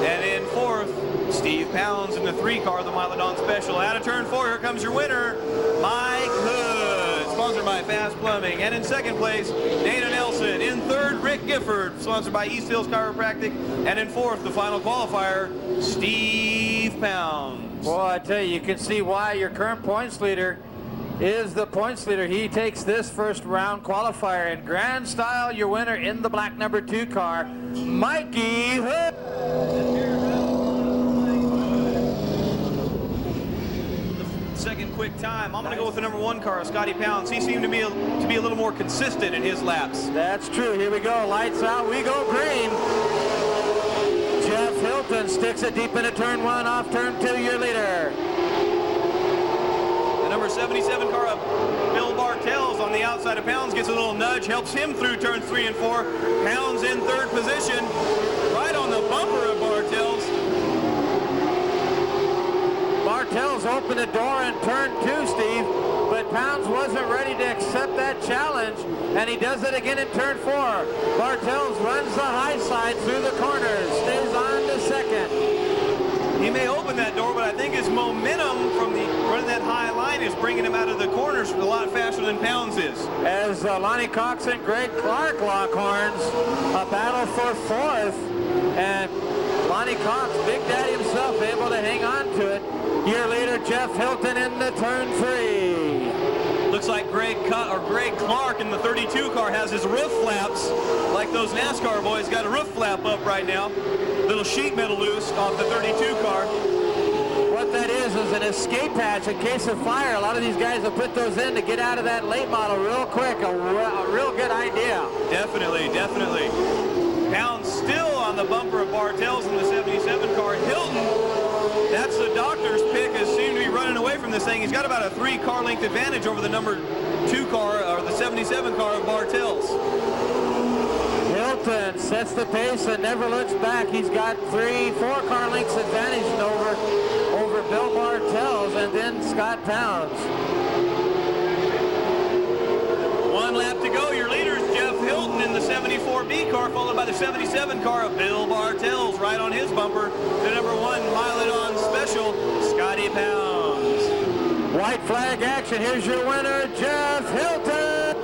And in 4th, Steve Pounds in the 3 car, the Miladon Special. Out of turn 4, here comes your winner, Mike Hood, sponsored by Fast Plumbing. And in 2nd place, Dana Nelson. In 3rd, Rick Gifford, sponsored by East Hills Chiropractic. And in 4th, the final qualifier, Steve Pounds. Well, I tell you can see why your current points leader is the points leader. He takes this first round qualifier in grand style. Your winner in the black number 2 car, Mikey Hood. Second quick time. I'm going to go with the number 1 car, Scotty Pounds. He seemed to be a little more consistent in his laps. That's true. Here we go. Lights out. We go green. Jeff Hilton sticks it deep into turn 1 off turn 2. Your leader. The number 77 car of Bill Bartels on the outside of Pounds gets a little nudge, helps him through turns 3 and 4. Pounds in 3rd position, right on the bumper of Bartels. Bartels opened the door in turn 2, Steve, but Pounds wasn't ready to accept that challenge, and he does it again in turn 4. Bartels runs the high side through the corners, stays on to 2nd. He may open that door, but I think his momentum from running that high line is bringing him out of the corners a lot faster than Pounds is. As Lonnie Cox and Greg Clark lock horns, a battle for 4th, and Lonnie Cox, Big Daddy himself, able to hang on to it. Your leader, Jeff Hilton, in the turn 3. Looks like Greg Clark in the 32 car has his roof flaps, like those NASCAR boys, got a roof flap up right now. Little sheet metal loose off the 32 car. What that is an escape hatch in case of fire. A lot of these guys will put those in to get out of that late model real quick. A real good idea. Definitely, definitely. Pounds still on the bumper of Bartels in the 77 car. Hilton, that's the doctor's pick, has seemed to be running away from this thing. He's got about a 3-car length advantage over the number 2 car, or the 77 car of Bartels. Hilton sets the pace and never looks back. He's got 3-4-car lengths advantage over Bill Bartels and then Scott Pounds. 1 lap to go. Your leader is Jeff Hilton in the 74B car, followed by the 77 car of Bill Bartels, right on his bumper. The number 1 Miladon Special, Scotty Pounds. White flag action. Here's your winner, Jeff Hilton.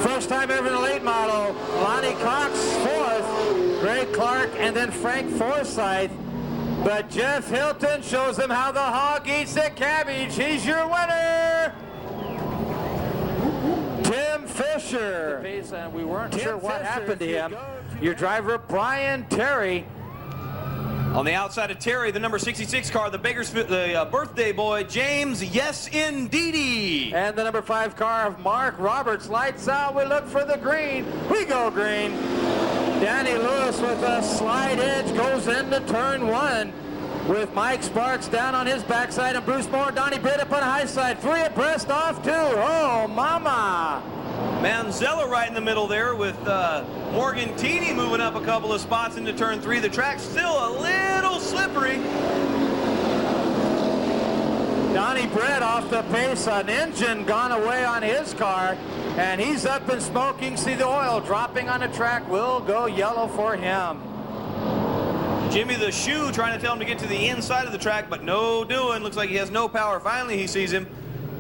First time ever in a late model. Lonnie Cox 4th, Greg Clark, and then Frank Forsythe. But Jeff Hilton shows them how the hog eats the cabbage. He's your winner, Tim Fisher. And we weren't sure what happened to him. Your driver Brian Terry. On the outside of Terry, the number 66 car, the Bakersfield, the birthday boy, James Yes Indeedy. And the number 5 car of Mark Roberts. Lights out, we look for the green. We go green. Danny Lewis with a slide edge goes into turn 1 with Mike Sparks down on his backside and Bruce Moore, Donnie Britt up on the high side. 3 abreast off 2. Oh, mama. Manzella right in the middle there with Morgan Teeny moving up a couple of spots into turn 3. The track's still a little slippery. Donnie Britt off the pace, an engine gone away on his car, and he's up and smoking. See the oil dropping on the track, will go yellow for him. Jimmy the Shoe trying to tell him to get to the inside of the track, but no doing. Looks like he has no power. Finally he sees him.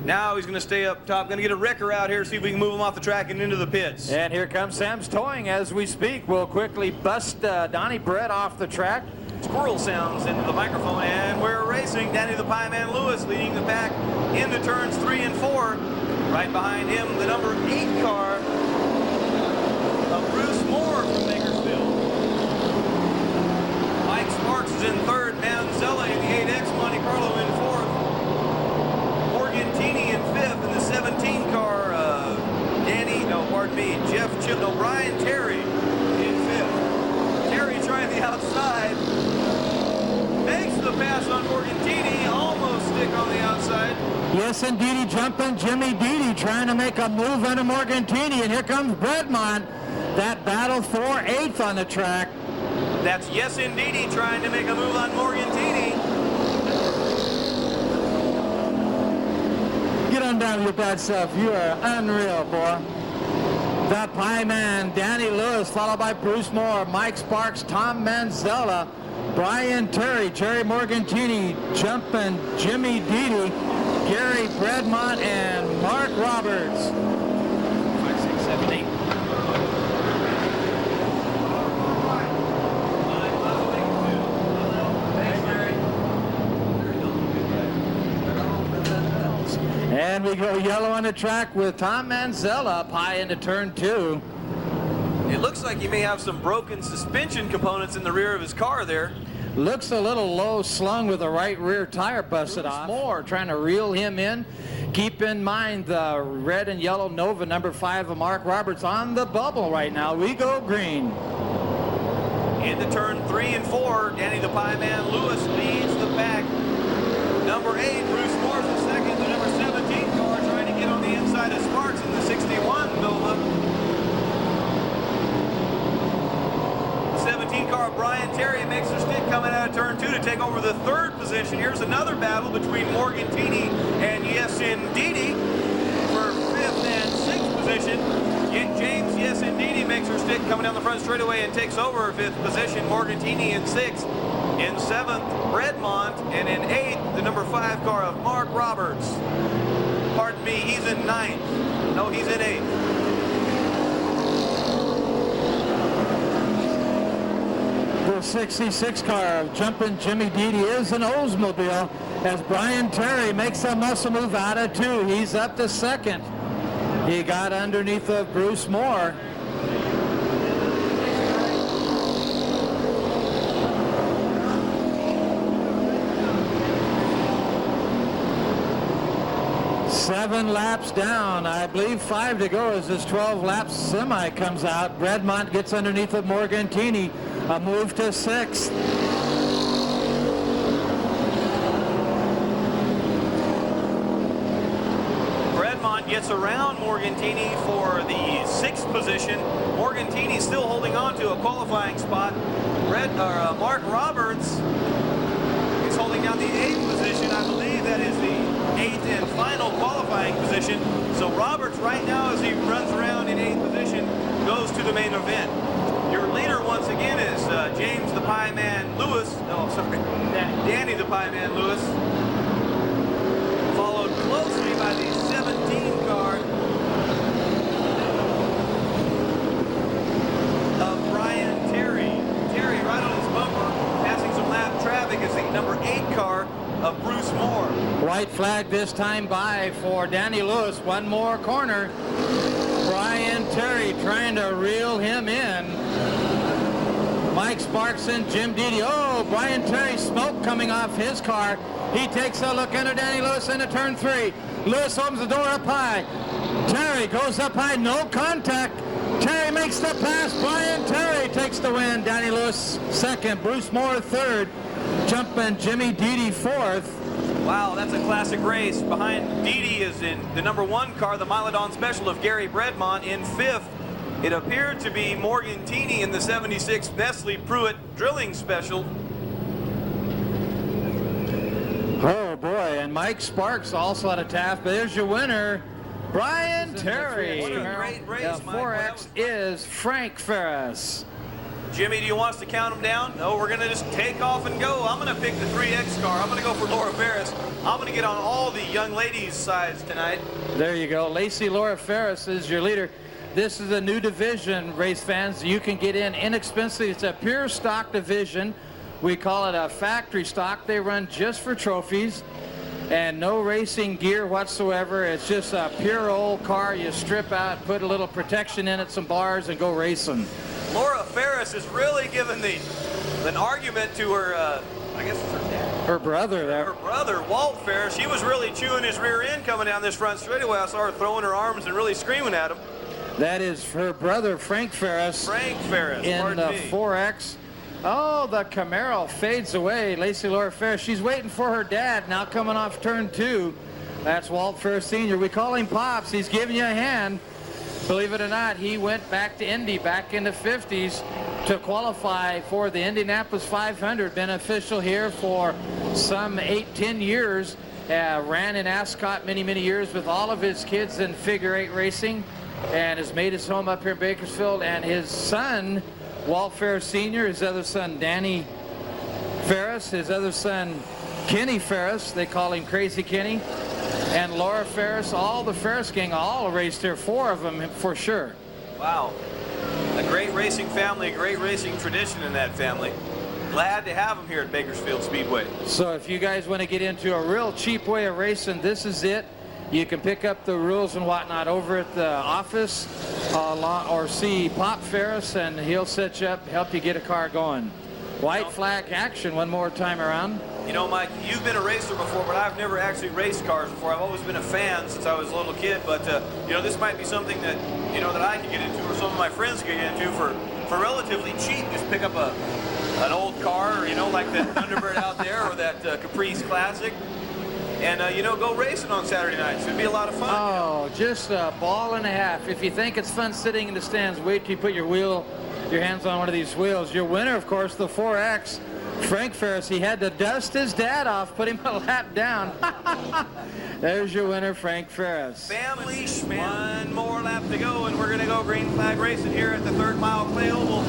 Now he's going to stay up top. Going to get a wrecker out here, see if we can move him off the track and into the pits. And here comes Sam's Towing as we speak. We'll quickly bust Donnie Britt off the track. Squirrel sounds into the microphone, and we're racing. Danny the Pie Man Lewis leading the pack into turns 3 and 4. Right behind him, the number 8 car of Bruce Moore from Bakersfield. Mike Sparks is in 3rd. Manzella in the 8X, Monte Carlo in 4th. Morgan Teeny in 5th, and the 17 car, Brian Terry in 5th. Terry trying the outside. Makes the pass on Morgan Teeny, almost stick on the outside. Yes, indeed, jumping Jimmy Deedy trying to make a move into Morgan Teeny, and here comes Bredmont. That battle for 8th on the track. That's Yes Indeedy trying to make a move on Morgan Teeny. Get on down with your bad self. You are unreal, boy. The Pie Man, Danny Lewis, followed by Bruce Moore, Mike Sparks, Tom Manzella, Brian Terry, Jerry Morgantini, jumping Jimmy Deedy, Gary Bredmont, and Mark Roberts. 5, 6, 7, 8. And we go yellow on the track with Tom Manzella up high into turn 2. It looks like he may have some broken suspension components in the rear of his car there. Looks a little low slung with the right rear tire busted off. Moore trying to reel him in. Keep in mind the red and yellow Nova number 5 of Mark Roberts on the bubble right now. We go green. Into turn 3 and 4, Danny the Pie Man Lewis leads the pack. Number 8, Bruce Moore's in second. The number 17 car trying to get on the inside of Sparks in the 61 Nova. The 17 car, Brian Terry, makes her stick coming out of turn 2 to take over the 3rd position. Here's another battle between Morgan Teeny and Yes Indeedy for 5th and 6th position. James Yes Indeedy makes her stick coming down the front straightaway and takes over 5th position. Morgan Teeny in 6th. In 7th, Bredmont, and in 8th, the number 5 car of Mark Roberts. Pardon me, he's in 9th. No, he's in 8th. The 66 car of jumping Jimmy Deedy is an Oldsmobile as Brian Terry makes a muscle move out of 2. He's up to 2nd. He got underneath of Bruce Moore. Seven laps down, I believe 5 to go as this 12 laps semi comes out. Bredmont gets underneath of Morgantini, a move to 6th. Bredmont gets around Morgantini for the 6th position. Morgantini still holding on to a qualifying spot. Mark Roberts is holding down the 8th position. I believe that is the 8th and final qualifying position. So Roberts right now, as he runs around in 8th position, goes to the main event. Your leader once again is James the Pie Man Lewis. No, sorry, Danny the Pie Man Lewis. Followed closely by the 17 car of Brian Terry. Terry right on his bumper, passing some lap traffic as the number 8 car of Bruce Moore. White flag this time by for Danny Lewis. One more corner. Brian Terry trying to reel him in. Mike Sparks and Jim Deedy. Oh, Brian Terry, smoke coming off his car. He takes a look into Danny Lewis into turn 3. Lewis opens the door up high. Terry goes up high, no contact. Terry makes the pass. Brian Terry takes the win. Danny Lewis second. Bruce Moore third. Jumping Jimmy Deedy fourth. Wow, that's a classic race. Behind Deedy is in the number 1 car, the Milodon Special of Gary Bredmont in 5th. It appeared to be Morgan Teeney in the 76 Nestle Pruitt Drilling Special. Oh boy, and Mike Sparks also out of Taft. But there's your winner, Brian Terry. What a great race, The Mike. 4X is Frank Ferris. Jimmy, do you want us to count them down? No, we're going to just take off and go. I'm going to pick the 3X car. I'm going to go for Laura Ferris. I'm going to get on all the young ladies' sides tonight. There you go. Lacey Laura Ferris is your leader. This is a new division, race fans. You can get in inexpensively. It's a pure stock division. We call it a factory stock. They run just for trophies and no racing gear whatsoever. It's just a pure old car. You strip out, put a little protection in it, some bars, and go racing. Laura Ferris is really giving an argument to her, I guess it's her dad. Her brother there. Her brother, Walt Ferris. She was really chewing his rear end coming down this front straightaway. I saw her throwing her arms and really screaming at him. That is her brother, Frank Ferris. Frank Ferris, in pardon the me. 4X. Oh, the Camaro fades away. Lacey Laura Ferris, she's waiting for her dad now coming off turn 2. That's Walt Ferris Sr. We call him Pops. He's giving you a hand. Believe it or not, he went back to Indy back in the 50s to qualify for the Indianapolis 500. Been official here for some 8-10 years. Ran in Ascot many years with all of his kids in figure 8 racing, and has made his home up here in Bakersfield. And his son, Walt Ferris Sr., his other son, Danny Ferris, his other son, Kenny Ferris, they call him Crazy Kenny, and Laura Ferris, all the Ferris gang, all raced here, 4 of them for sure. Wow. A great racing family, a great racing tradition in that family. Glad to have them here at Bakersfield Speedway. So if you guys want to get into a real cheap way of racing, this is it. You can pick up the rules and whatnot over at the office or see Pop Ferris, and he'll set you up, help you get a car going. White flag action one more time around. You know, Mike, you've been a racer before, but I've never actually raced cars before. I've always been a fan since I was a little kid, but, you know, this might be something that, you know, that I could get into or some of my friends could get into for relatively cheap. Just pick up an old car, you know, like that Thunderbird out there or that Caprice Classic, and, you know, go racing on Saturday nights. It'd be a lot of fun. Oh, just a ball and a half. If you think it's fun sitting in the stands, wait till you put your hands on one of these wheels. Your winner, of course, the 4X, Frank Ferris. He had to dust his dad off, put him a lap down. There's your winner, Frank Ferris. Family, one more lap to go, and we're going to go green flag racing here at the 3rd Mile Clay Oval,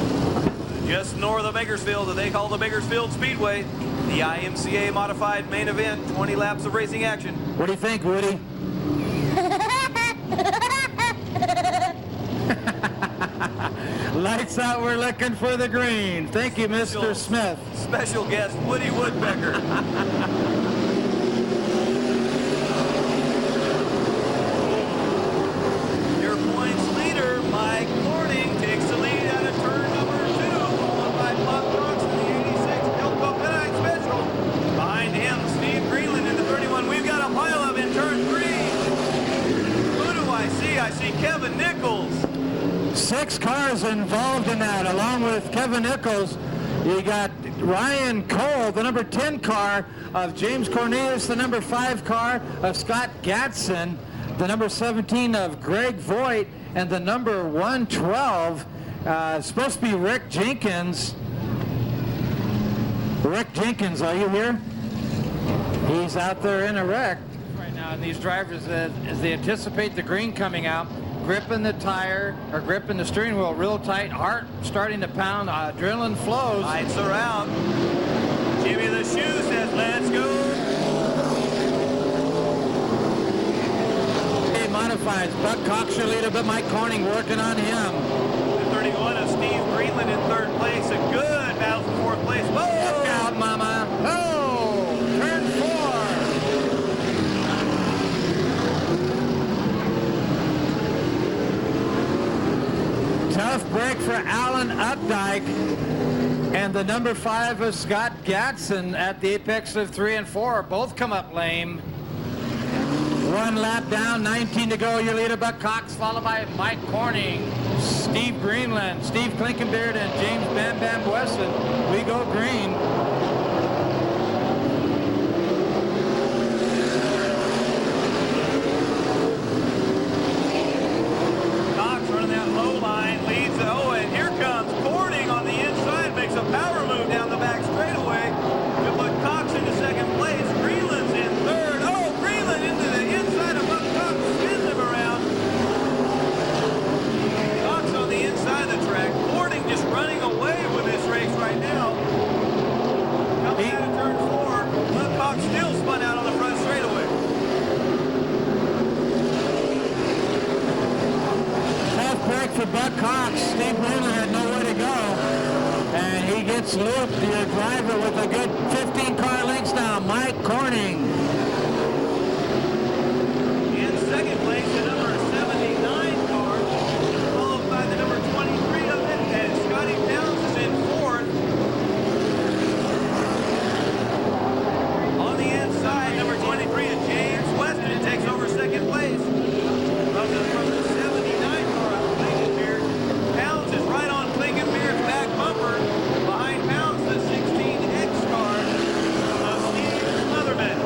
just north of Bakersfield, that they call the Bakersfield Speedway. The IMCA modified main event, 20 laps of racing action. What do you think, Woody? Lights out, we're looking for the green. Thank you, Mr. Smith. Special guest, Woody Woodpecker. Your points leader, Mike Corning, takes the lead out of turn number 2, followed by Bob Johnson, the 86 Delco Penite Special. Behind him, Steve Greenland in the 31. We've got a pileup in turn 3. Who do I see? I see Kevin Nichols. 6 cars involved in that, along with Kevin Nichols. You got Ryan Cole, the number 10 car of James Cornelius, the number 5 car of Scott Gadsden, the number 17 of Greg Voigt, and the number 112, supposed to be Rick Jenkins. Rick Jenkins, are you here? He's out there in a wreck right now, and these drivers, as they anticipate the green coming out, gripping the tire or gripping the steering wheel real tight, heart starting to pound, adrenaline flows. Lights around. Jimmy the Shoe says, let's go. He modifies. Buck Cox your leader, but Mike Corning working on him. The 31 of Steve Greenland in 3rd place. A good battle for 4th place. Whoa! Look out, mama. Oh, turn 4. Tough break for Alan Updike. And the number 5 of Scott Gatson at the apex of 3 and 4. Both come up lame. 1 lap down, 19 to go. Your leader, Buck Cox, followed by Mike Corning, Steve Greenland, Steve Klinkenbeard, and James Bam Bam Wesson. We go green. Cox running that low line, leads. Oh, and here comes Corning on the inside, makes a power move down the back straightaway to put Cox into second place. Greenland's in third. Oh, Greenland into the inside of Buck Cox, spins him around. Cox on the inside of the track. Corning just running away with this race right now. Coming out of turn 4, Buck Cox still spun out on the front straightaway. Tough break for Buck Cox. Steve Greenland had nowhere to go. And he gets looped, the driver, with a good 15 car lengths now, Mike Corning. In second place, the number 79 car, followed by the number 23 of it, and Scotty Downs is in fourth. On the inside, number 23 is James Weston takes over second place. From the 79 car out of Klinkenbeard. Pounds is right on Klinkenbeard's back bumper. Behind Pounds, the 16X car of Steve Smotherman.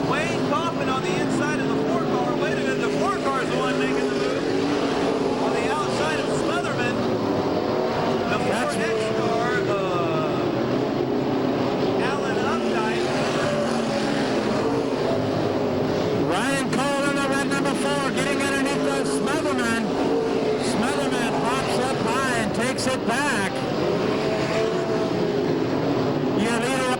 Wayne Kaufman on the inside of the 4 car. Wait a minute, the 4 car is the one making the move. On the outside of Smotherman, the 4X car, Alan Updike. Ryan Cole in the red number 4, getting underneath the Smotherman. Smotherman pops up high and takes it back. Your leader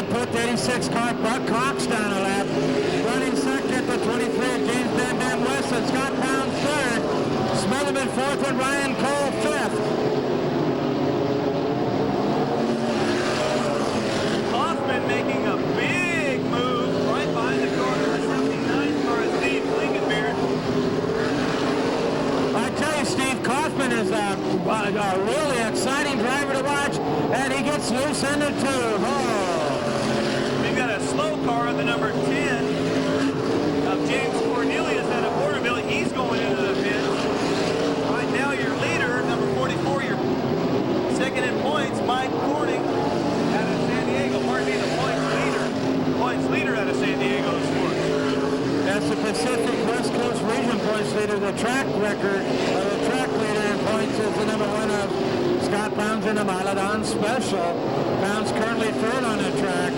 put the 86 car Buck Cox down a lap. Running second, the 23, James Bam Bam Weston. Scott Pound third. Smotherman fourth, and Ryan Cole fifth. Hoffman making a big move right behind the car, number 79 car is Steve Klinkenbeard. I tell you, Steve Kaufman is a really exciting driver to watch, and he gets loose in the tube. Oh. We've got a slow car on the number 10 of James Cornelius out of Porterville. He's going into the pit. Right now, your leader, number 44, your second in points, Mike Corning out of San Diego. Pardon me, the points leader out of San Diego is fourth. That's the Pacific West Coast Region points leader. The track record, the track leader in points is the number 1 of Scott Pounds in the Maladon Special. Pounds currently third on the track.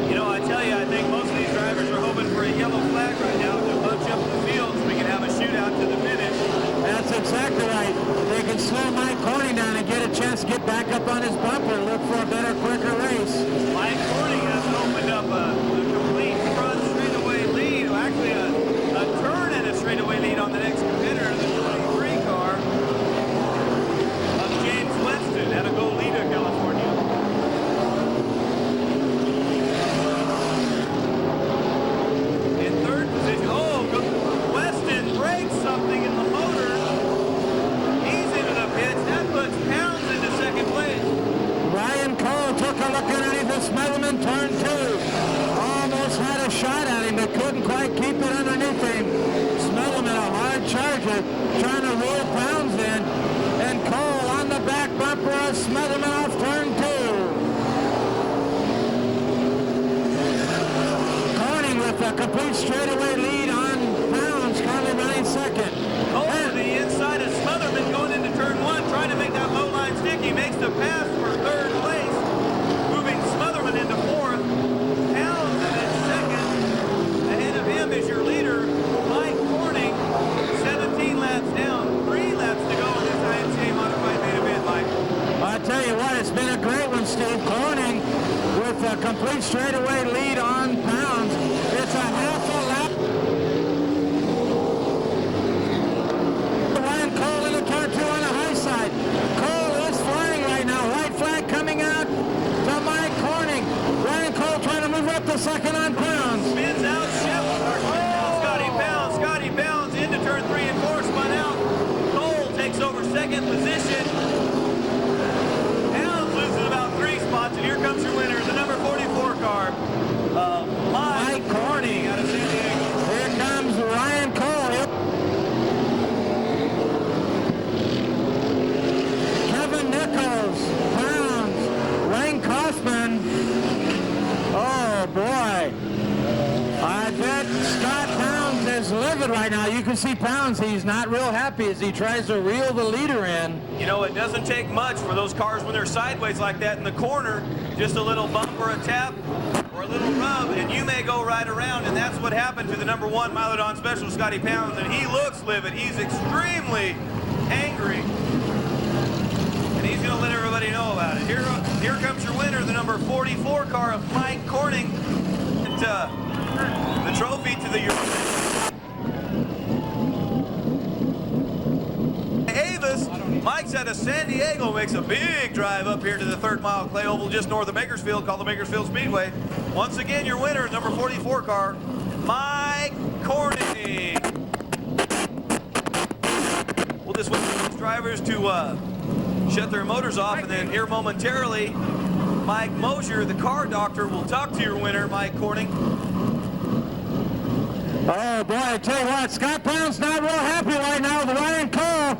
You know, I tell you, I think most of these drivers are hoping for a yellow flag right now to bunch up the field so we can have a shootout to the finish. That's exactly right. They can slow Mike Corning down and get a chance to get back up on his bumper, look for a better, quicker race. Mike Corning has opened up a complete front straightaway lead, or actually a turn and a straightaway lead on the next competitor, the 23 car of James Weston out of Goleta, California. In third position, Weston breaks something in the motor. He's into the pits. That puts Pounds into second place. Ryan Cole took a look underneath the Smotherman, turn 2. Almost had a shot at him, but couldn't quite keep it underneath him. Smotherman, a hard charger, trying to roll Pounds in. And Cole on the back bumper of Smotherman off turn 2. Corning with a complete straightaway lead on Pounds, currently running second. Over the inside of Smotherman going into turn 1, trying to make that low line stick. He makes the pass for third place, moving Smotherman into fourth. Pounds in second. Ahead of him is your leader, Mike Corning, 17 laps down, 3 laps to go in this IMCA modified main event, Mike. I tell you what, it's been a great one, Steve. Corning with a complete straightaway lead on Pounds. It's a half a lap. Ryan Cole into turn 2 on the high side. Cole is flying right now. White flag coming out to Mike Corning. Ryan Cole trying to move up to second on Pounds. Spins out, Scotty Pounds into turn 3 and 4, spun out. right now. You can see Pounds, he's not real happy as he tries to reel the leader in. You know, it doesn't take much for those cars when they're sideways like that in the corner. Just a little bump or a tap or a little rub, and you may go right around, and that's what happened to the number 1 Mylodon Special, Scotty Pounds, and he looks livid. He's extremely angry, and he's going to let everybody know about it. Here comes your winner, the number 44 car of Mike Corning. And, the trophy to the Avis. Mike's out of San Diego, makes a big drive up here to the 3rd mile clay oval just north of Bakersfield, called the Bakersfield Speedway. Once again, your winner, number 44 car, Mike Corning. We'll just wait for these drivers to shut their motors off, and then here momentarily, Mike Mosier, the car doctor, will talk to your winner, Mike Corning. Oh boy, I tell you what, Scott Pound's not real happy right now with Ryan Cole.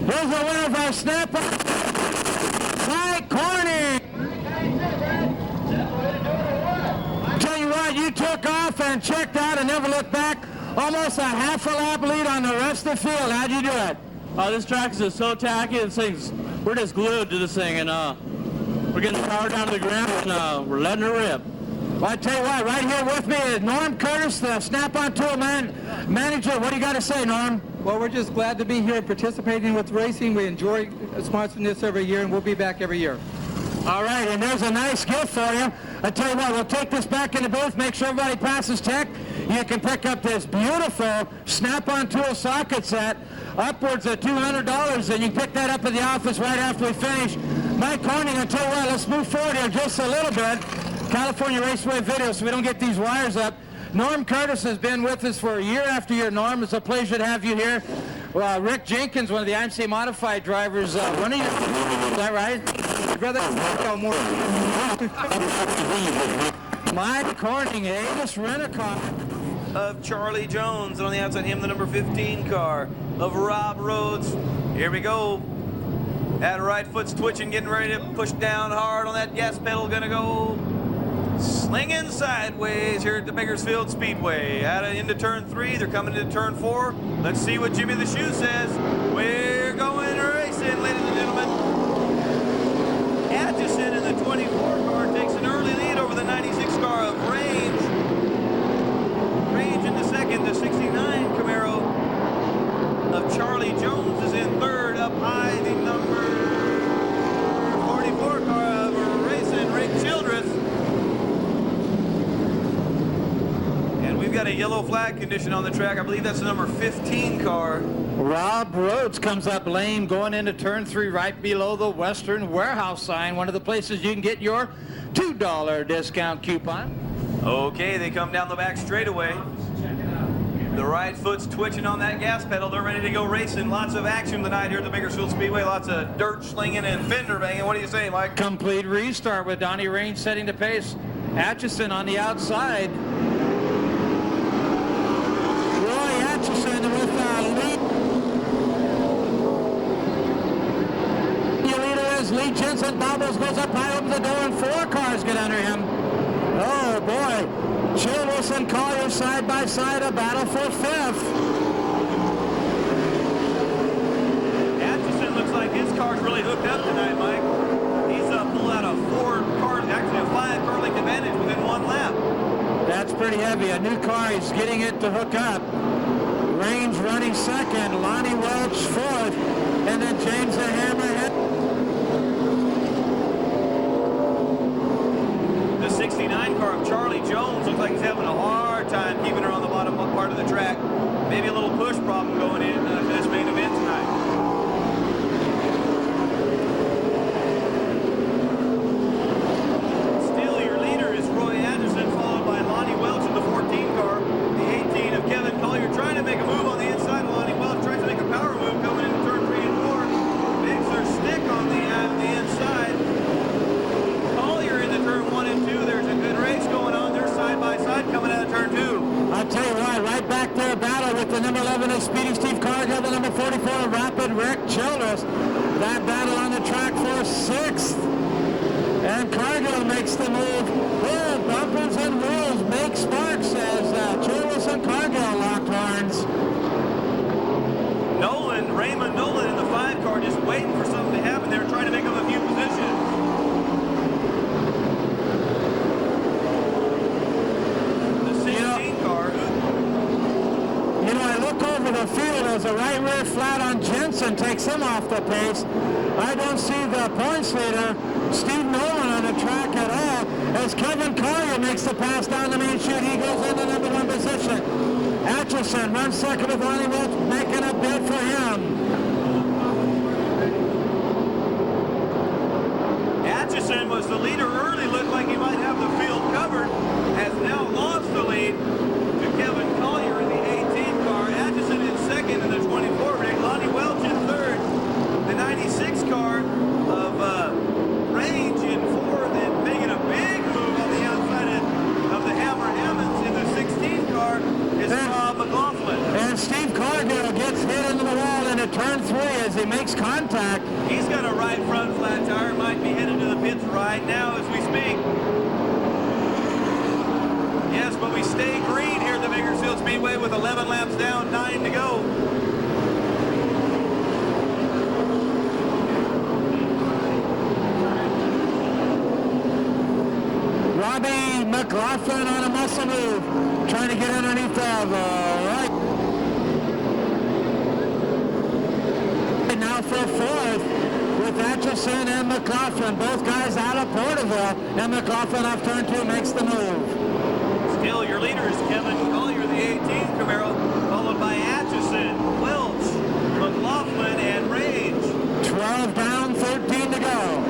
Here's the winner of our snap-up, Mike Corning. Tell you what, you took off and checked out and never looked back. Almost a half a lap lead on the rest of the field. How'd you do it? This track is just so tacky. This thing's, we're just glued to this thing, and we're getting the power down to the ground, and we're letting it rip. Well, I tell you what, right here with me is Norm Curtis, the Snap-on Tool manager. What do you got to say, Norm? Well, we're just glad to be here participating with racing. We enjoy sponsoring this every year, and we'll be back every year. All right, and there's a nice gift for you. I tell you what, we'll take this back in the booth, make sure everybody passes tech. You can pick up this beautiful Snap-on Tool socket set, upwards of $200, and you can pick that up at the office right after we finish. Mike Corning, I tell you what, let's move forward here just a little bit. California Raceway video, so we don't get these wires up. Norm Curtis has been with us for year after year. Norm, it's a pleasure to have you here. Rick Jenkins, one of the IMCA modified drivers, one of you, is that right? Brother, more. Mike Corning, Avis Rent-A-Car. Of Charlie Jones, and on the outside him, the number 15 car of Rob Rhodes. Here we go. That right foot's twitching, getting ready to push down hard on that gas pedal, gonna go slinging sideways here at the Bakersfield Speedway. Into turn 3, they're coming into turn 4. Let's see what Jimmy the Shoe says. We're going racing, ladies and gentlemen. Atchison in the 24 car takes an early lead over the 96 car of Range. Range in the second, the 69 Camaro of Charlie Jones is in third. Up high, the number 44 car of Racing Rick Childress. And we've got a yellow flag condition on the track. I believe that's the number 15 car. Rob Rhodes comes up lane going into turn 3 right below the Western Warehouse sign, one of the places you can get your $2 discount coupon. Okay, they come down the back straightaway. The right foot's twitching on that gas pedal. They're ready to go racing. Lots of action tonight here at the Bakersfield Speedway. Lots of dirt slinging and fender banging. What do you say, Mike? Complete restart with Donnie Range setting the pace. Atchison on the outside. Roy Atchison with lead. Your leader is Lee Jensen. Bobbles goes up high, opens the door, and 4 cars get under him. Oh boy. Childress and Collier side by side, a battle for 5th. Atchison looks like his car's really hooked up tonight, Mike. He's pulled out a 4 car, actually a 5 car length advantage within 1 lap. That's pretty heavy. A new car, he's getting it to hook up. Range running second, Lonnie Welch 4th, and then James the Hammerhead. The 69 car of Charlie Jones looks like he's having a hard time keeping her on the bottom part of the track. Maybe a little push problem going in this main event tonight. Still, your leader is Roy Anderson, followed by Lonnie Welch in the 14 car. The 18 of Kevin Collier trying to make a move on the inside. Lonnie Welch tries to make a power move coming into turn 3 and 4. Makes her stick on the inside. Collier into turn 1 and 2. There's a good race going on. They're side by side coming out of turn 2. I'll tell you what, right back there, battle with the number 11 of Speedy Steve Cargill, the number 44 of Rapid Rick Childress. That battle on the track for 6th. And Cargill makes the move. Well, bumpers and rolls make sparks as Churlis and Cargill locked horns. Raymond Nolan in the 5 car just waiting for something to happen there, trying to make up a few positions. The 16 car. You know, I look over the field as a right rear flat on Jensen takes him off the pace. I don't see the points leader, Steve Nolan, on the track at all, as Kevin Collier makes the pass down the main chute. He goes into number 1 position. Atchison runs second with Lonnie Welch, making a bid for him. Atchison was the leader early, looked like he might have the field covered, has now lost the lead to Kevin Collier in the 18 car. Atchison in second in the 24 rig, Lonnie Welch in third. The 96 car of Range in fourth, and making a big move on the outside of the Hammer Hammonds in the 16 car is Rob McLaughlin. And Steve Cargill gets hit into the wall into turn 3 as he makes contact. He's got a right front flat tire, might be headed to the pits right now as we speak. Yes, but we stay green here at the Bakersfield Speedway with 11 laps down, 9 to go. Robbie McLaughlin on a muscle move, trying to get underneath the right. And now for fourth with Atchison and McLaughlin, both guys out of Porterville, and McLaughlin off turn 2 makes the move. Still your leader is Kevin Collier, the 18th Camaro, followed by Atchison, Welch, McLaughlin, and Range. 12 down, 13 to go.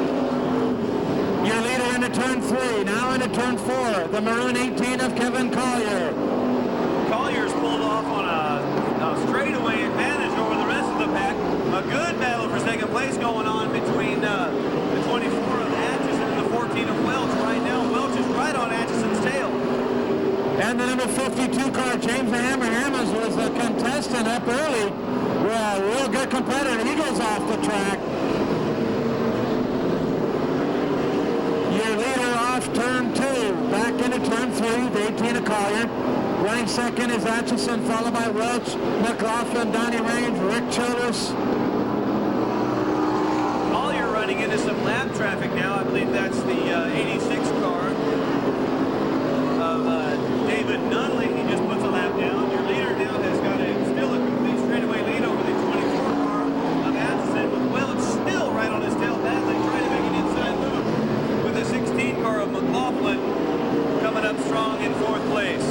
Your leader into turn 3, now into turn 4, the maroon 18 of Kevin Collier. Collier's pulled off on a straightaway advantage over the rest of the pack. A good battle for second place going on between the 24 of Atchison and the 14 of Welch. Right now, Welch is right on Atchison's tail. And the number 52 car, James the Hammer Hammonds, was the contestant up early. Well, real good competitor. He goes off the track. Your leader off turn 2, back into turn 3, the 18 of Collier. Running second is Atchison, followed by Welch, McLaughlin, Donnie Range, Rick Childress. Collier running into some lap traffic now. I believe that's the 86 car of David Nunley. He just puts a lap down. Your leader now has got still a complete straightaway lead over the 24 car of Atchison, with Welch still right on his tail battling, trying to make an inside move. The 16 car of McLaughlin coming up strong in 4th place.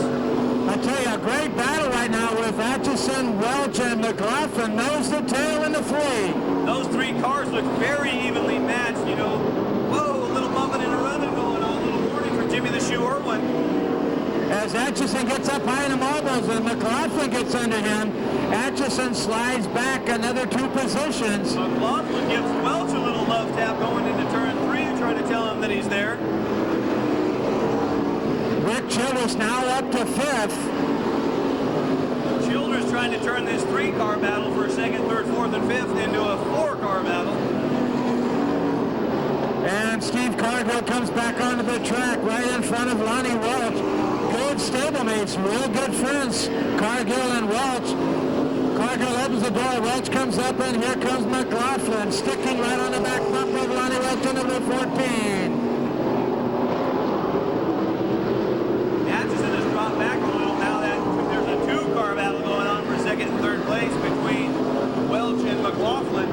I tell you, a great battle right now with Atchison, Welch, and McLaughlin, nose to tail in the 3. Those 3 cars look very evenly matched, you know. Whoa, a little bumping and a running going on. A little warning for Jimmy the Shoe Irwin. As Atchison gets up high in the marbles and McLaughlin gets under him, Atchison slides back another 2 positions. McLaughlin gives Welch a little love tap going into turn 3, trying to tell him that he's there. Rick Childress now up to 5th. Childress trying to turn this 3-car battle for 2nd, 3rd, 4th, and 5th into a 4-car battle. And Steve Cargill comes back onto the track right in front of Lonnie Welch. Good stablemates, real good friends, Cargill and Welch. Cargill opens the door, Welch comes up, and here comes McLaughlin, sticking right on the back bumper of Lonnie Welch to number 14. Atchison has dropped back a little now that there's a 2-car battle going on for 2nd and 3rd place between Welch and McLaughlin.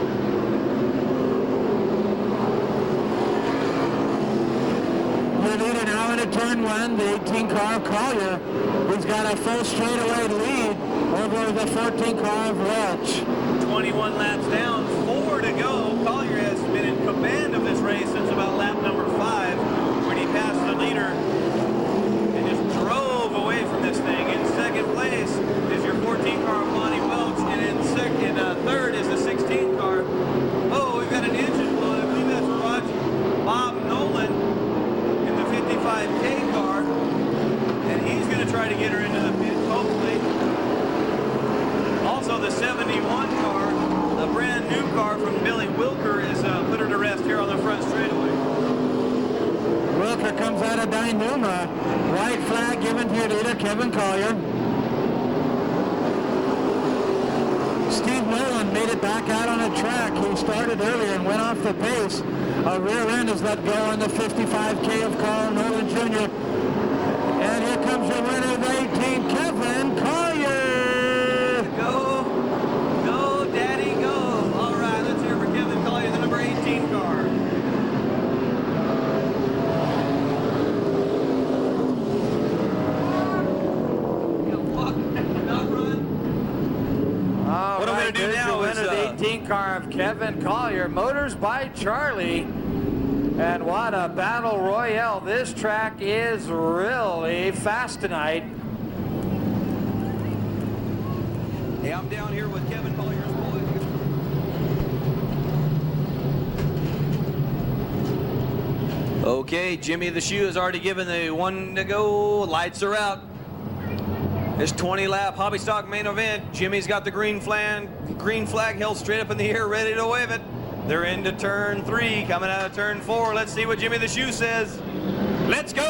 Your leader now into turn 1, the 18 car of Collier, who's got a full straightaway lead over the 14 car of Welch. 21 laps down, 4 to go. Collier has been in command of this race since about lap number 5, when he passed the leader and just drove away from this thing. In 2nd place is your 14 car of Lonnie Welch, and in 3rd is the 16 car. Oh, we've got an engine blow. I believe that's Bob Nolan in the 55K car, and he's going to try to get her into the pit, hopefully. Also, the 71 car, a brand new car from Billy Wilker, is put her to rest here on the front straightaway. Shoemaker comes out of Dynuma. White flag given to your leader, Kevin Collier. Steve Nolan made it back out on the track. He started earlier and went off the pace. A rear end is let go on the 55K of Carl Nolan Jr. And here comes your winner of 18, Kevin Collier. Go, go, Daddy, go. All right, let's hear for Kevin Collier, the number 18 car. What I'm gonna do now is, the 18 car of Kevin Collier, Motors by Charlie. And what a battle royale. This track is really fast tonight. Hey, I'm down here with Kevin Collier's boys. Okay, Jimmy the Shoe has already given the one to go. Lights are out. This 20-lap hobby stock main event. Jimmy's got the green flag held straight up in the air, ready to wave it. They're into turn 3, coming out of turn 4. Let's see what Jimmy the Shoe says. Let's go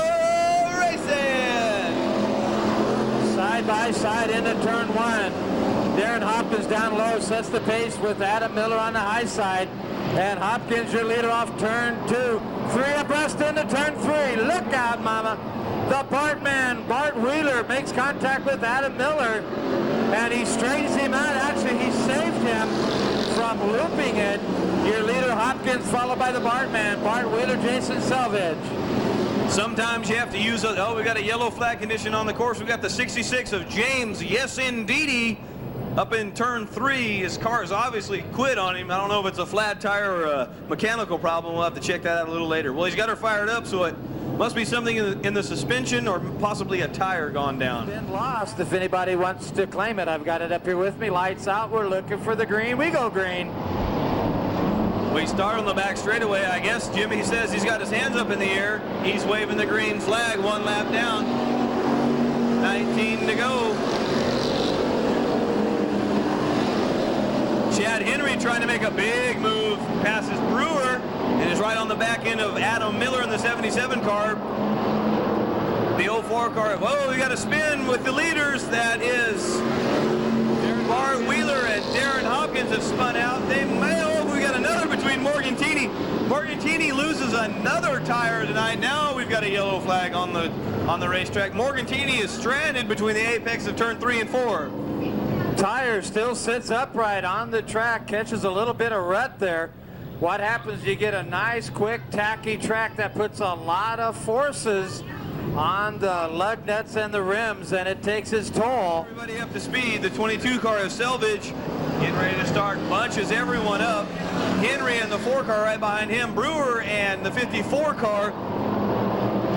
racing! Side by side into turn 1. Darren Hopkins down low sets the pace with Adam Miller on the high side. And Hopkins, your leader, off turn 2. 3 abreast into turn 3. Look out, mama. The Bart man, Bart Wheeler, makes contact with Adam Miller. And he straightens him out. Actually, he saved him from looping it. Your leader, Hopkins, followed by the Bart man, Bart Wheeler, Jason Selvage. Sometimes you have to use a, we got a yellow flag condition on the course. We've got the 66 of James, yes indeedy, up in turn 3. His car has obviously quit on him. I don't know if it's a flat tire or a mechanical problem. We'll have to check that out a little later. Well, he's got her fired up, so it must be something in the suspension or possibly a tire gone down. Been lost. If anybody wants to claim it, I've got it up here with me. Lights out. We're looking for the green. We go green. We start on the back straightaway. I guess Jimmy says he's got his hands up in the air. He's waving the green flag, 1 lap down. 19 to go. Chad Henry trying to make a big move, passes Brewer, and is right on the back end of Adam Miller in the 77 car. The 04 car, whoa, we got a spin with the leaders. That is Bart Wheeler and Darren Hopkins have spun out. They may, we got another between Morgantini. Morgantini loses another tire tonight. Now we've got a yellow flag on the racetrack. Morgantini is stranded between the apex of turn 3 and 4. Tire still sits upright on the track, catches a little bit of rut there. What happens, you get a nice, quick, tacky track that puts a lot of forces on the lug nuts and the rims, and it takes its toll. Everybody up to speed. The 22 car of Selvage getting ready to start, bunches everyone up. Henry and the 4 car right behind him. Brewer and the 54 car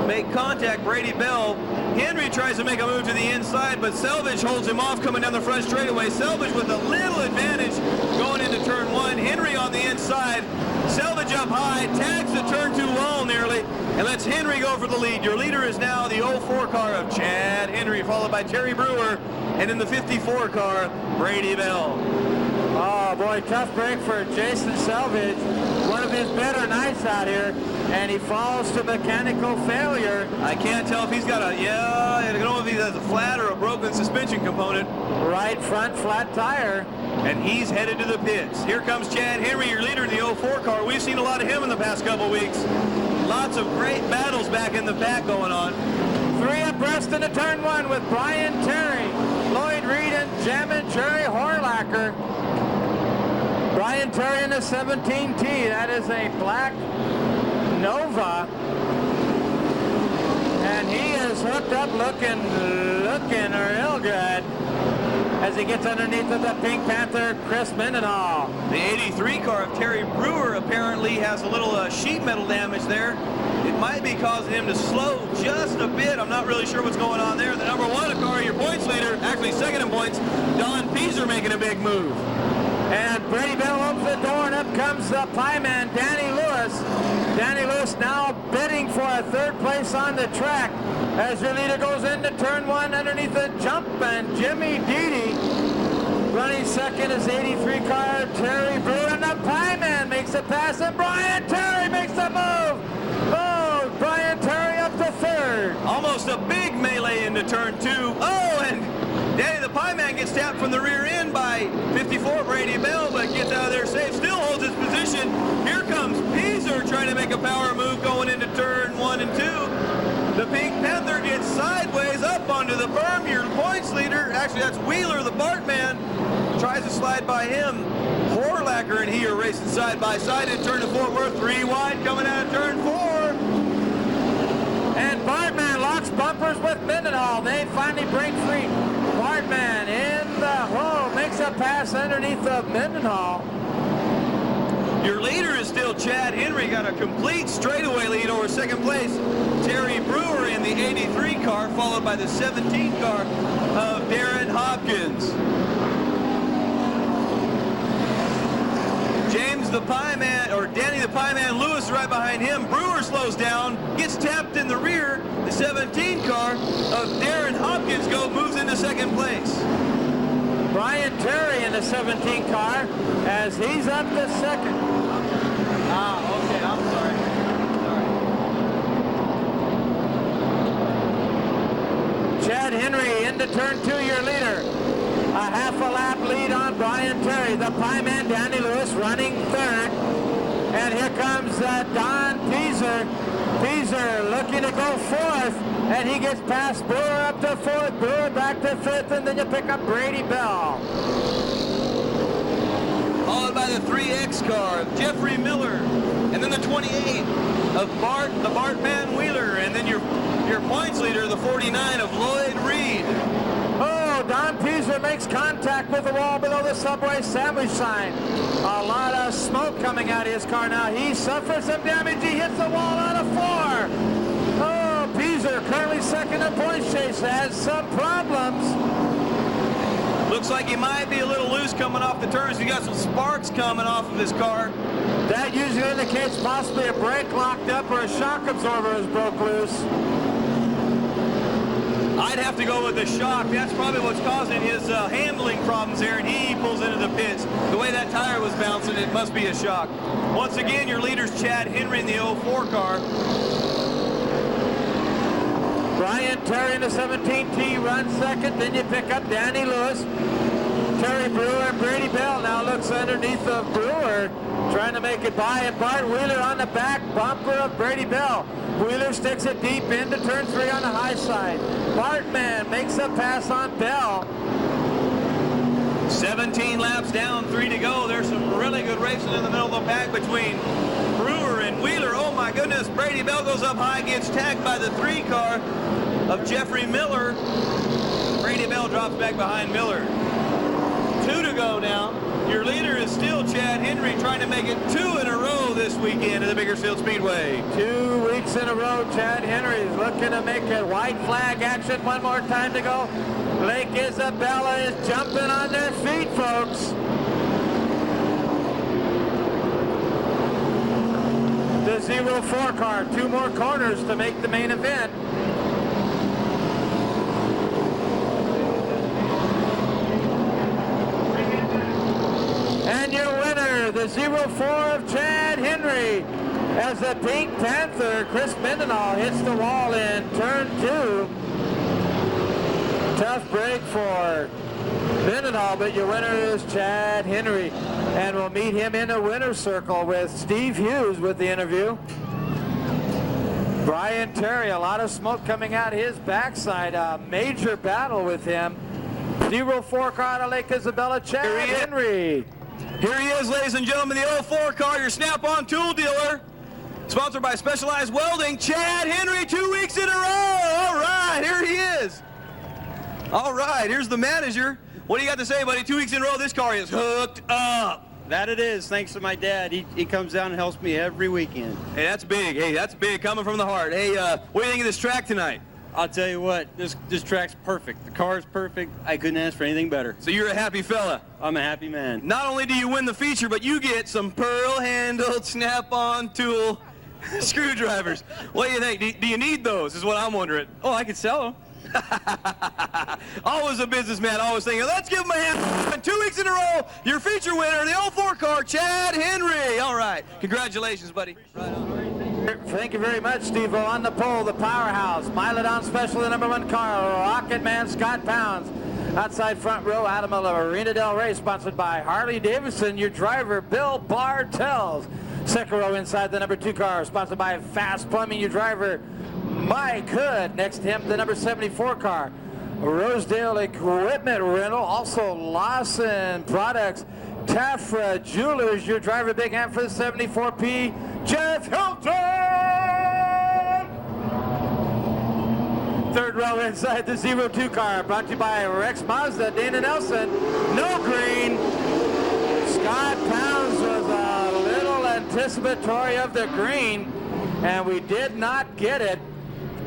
make contact. Brady Bell. Henry tries to make a move to the inside, but Selvage holds him off coming down the front straightaway. Selvage with a little advantage going into turn 1. Henry on the inside. Selvage up high, tags the turn 2 wall nearly, and lets Henry go for the lead. Your leader is now the 04 car of Chad Henry, followed by Terry Brewer, and in the 54 car, Brady Bell. Oh boy, tough break for Jason Selvage. One of his better nights out here, and he falls to mechanical failure. I can't tell if he's got I don't know if he has a flat or a broken suspension component. Right front flat tire. And he's headed to the pits. Here comes Chad Henry, your leader in the 04 car. We've seen a lot of him in the past couple weeks. Lots of great battles back in the back going on. 3 abreast into turn 1 with Brian Terry, Lloyd Reed, and Jammin' Jerry Horlacher. Brian Terry in the 17T. That is a black Nova. And he is hooked up looking real good as he gets underneath of the Pink Panther, Chris Mendenhall. The 83 car of Terry Brewer apparently has a little sheet metal damage there. It might be causing him to slow just a bit. I'm not really sure what's going on there. The number 1 car, your points leader, actually second in points, Don Peaser making a big move. And Brady Bell opens the door, and up comes the pie man, Danny Lewis. Danny Lewis now bidding for a 3rd place on the track as your leader goes into turn 1 underneath the jump, and Jimmy Deedy running second is 83 car Terry Brewer, and the pie man makes a pass, and Brian Terry makes the move. Oh, Brian Terry third. Almost a big melee into turn 2. Oh, and Danny the Pie Man gets tapped from the rear end by 54 Brady Bell, but gets out of there safe, still holds his position. Here comes Peaser trying to make a power move going into turn 1 and 2. The Pink Panther gets sideways up onto the berm. Your points leader, actually that's Wheeler, the Bartman, tries to slide by him. Horlacker and he are racing side by side in turn to Fort Worth. 3 wide coming out of turn 4. And Bartman locks bumpers with Mendenhall. They finally break free. Bartman in the hole, makes a pass underneath of Mendenhall. Your leader is still Chad Henry, got a complete straightaway lead over second place. Terry Brewer in the 83 car, followed by the 17 car of Darren Hopkins. James the Pie Man, or Danny the Pie Man Lewis right behind him. Brewer slows down, gets tapped in the rear. The 17 car of Darren Hopkins moves into second place. Brian Terry in the 17 car as he's up to second. Okay, I'm sorry. Chad Henry into turn 2, your leader. A half a lap lead on Brian Terry. The Pie Man Danny Lewis running third. And here comes Don Peaser. Peaser looking to go fourth. And he gets past Brewer up to fourth. Brewer back to fifth. And then you pick up Brady Bell. Followed by the 3X car of Jeffrey Miller. And then the 28 of the Bartman Wheeler. And then your points leader, the 49 of Lloyd Reed. Oh, Don Peaser makes contact with the wall below the Subway sandwich sign. A lot of smoke coming out of his car now. He suffers some damage. He hits the wall out of 4. Oh, Peaser, currently second in points chase, has some problems. Looks like he might be a little loose coming off the turns. He got some sparks coming off of his car. That usually indicates possibly a brake locked up or a shock absorber has broke loose. I'd have to go with the shock. That's probably what's causing his handling problems there, and he pulls into the pits. The way that tire was bouncing, it must be a shock. Once again, your leader's Chad Henry in the 04 car. Brian Terry in the 17T runs second. Then you pick up Danny Lewis. Terry Brewer and Brady Bell now looks underneath of Brewer, trying to make it by, and Bart Wheeler on the back bumper of Brady Bell. Wheeler sticks it deep into turn 3 on the high side. Bartman makes a pass on Bell. 17 laps down, 3 to go. There's some really good racing in the middle of the pack between Brewer and Wheeler. Oh my goodness, Brady Bell goes up high, gets tagged by the 3 car of Jeffrey Miller. Brady Bell drops back behind Miller. 2 to go now. Your leader is still Chad Henry, trying to make it 2 in a row this weekend at the Bakersfield Speedway. 2 weeks in a row, Chad Henry is looking to make it white flag action. One more time to go. Lake Isabella is jumping on their feet, folks. The 04 car, 2 more corners to make the main event. And your winner, the 04 of Chad Henry, as the Pink Panther, Chris Mendenhall, hits the wall in turn 2. Tough break for Mendenhall, but your winner is Chad Henry. And we'll meet him in the winner's circle with Steve Hughes with the interview. Brian Terry, a lot of smoke coming out his backside. A major battle with him. 04 car out of Lake Isabella, Chad Henry. Here he is, ladies and gentlemen, the 04 car, your Snap-on tool dealer. Sponsored by Specialized Welding, Chad Henry, 2 weeks in a row. All right, here he is. All right, here's the manager. What do you got to say, buddy? 2 weeks in a row, this car is hooked up. That it is, thanks to my dad. He comes down and helps me every weekend. Hey, that's big. Hey, that's big, coming from the heart. Hey, what do you think of this track tonight? I'll tell you what, this track's perfect. The car's perfect. I couldn't ask for anything better. So you're a happy fella. I'm a happy man. Not only do you win the feature, but you get some pearl-handled Snap-on tool screwdrivers. What do you think? Do you need those, is what I'm wondering. Oh, I could sell them. Always a businessman, always thinking, let's give him a hand. 2 weeks in a row, your feature winner, the 04 car, Chad Henry. All right, congratulations, buddy. Right on. Thank you very much, Steve-O. On the pole, the powerhouse. Mile it on special, the #1 car, Rocket Man Scott Pounds. Outside front row, Adam of Marina Del Rey, sponsored by Harley Davidson. Your driver, Bill Bartels. Second row inside the #2 car, sponsored by Fast Plumbing. Your driver, Mike Hood. Next to him, the #74 car, Rosedale Equipment Rental. Also Lawson Products, Tafra Jewelers. Your driver, big hand for the 74P, Jeff Hilton. Third row inside the 02 car, brought to you by Rex Mazda, Dana Nelson. No green. Scott Pounds was a little anticipatory of the green, and we did not get it.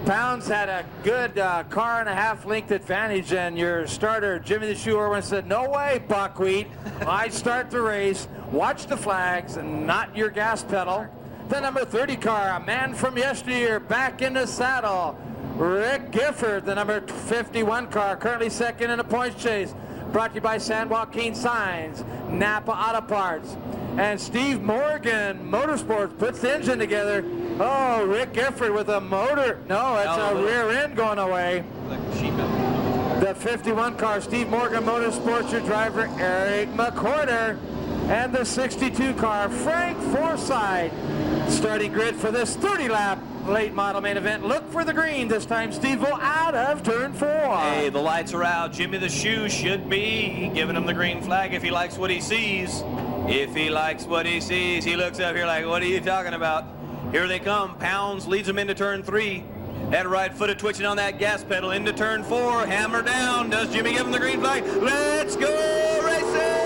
Pounds had a good car and a half length advantage, and your starter, Jimmy the Shoe Irwin, said, no way, Buckwheat. I start the race, watch the flags, and not your gas pedal. The #30 car, a man from yesteryear, back in the saddle. Rick Gifford, the #51 car, currently second in the points chase. Brought to you by San Joaquin Signs, Napa Auto Parts, and Steve Morgan Motorsports puts the engine together. Oh, Rick Gifford with a motor. No, it's a rear end going away. The 51 car, Steve Morgan Motorsports, your driver, Eric McCorder. And the 62 car, Frank Forsythe. Starting grid for this 30-lap late model main event. Look for the green this time, Steve-O, out of turn 4. Hey, the lights are out. Jimmy the Shoe should be giving him the green flag if he likes what he sees. If he likes what he sees, he looks up here like, what are you talking about? Here they come. Pounds leads him into turn 3. That right foot is twitching on that gas pedal into turn 4. Hammer down. Does Jimmy give him the green flag? Let's go racing!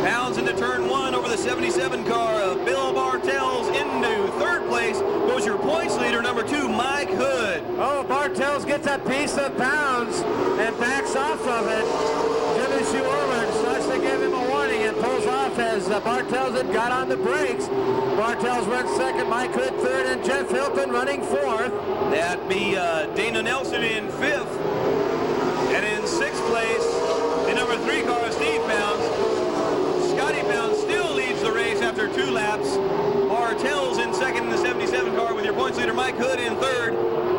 Pounds into turn 1 over the 77 car of Bill Bartels. Into third place goes your points leader, #2, Mike Hood. Oh, Bartels gets a piece of Pounds and backs off of it. Jimmy Shoe Irwin starts to give him a warning and pulls off as Bartels had got on the brakes. Bartels runs second, Mike Hood third, and Jeff Hilton running fourth. That'd be Dana Nelson in 5th. And in 6th place, the #3 car, Steve Pounds. Scotty Pounds still leads the race after 2 laps. Bartels in 2nd in the 77 car with your points leader, Mike Hood, in 3rd.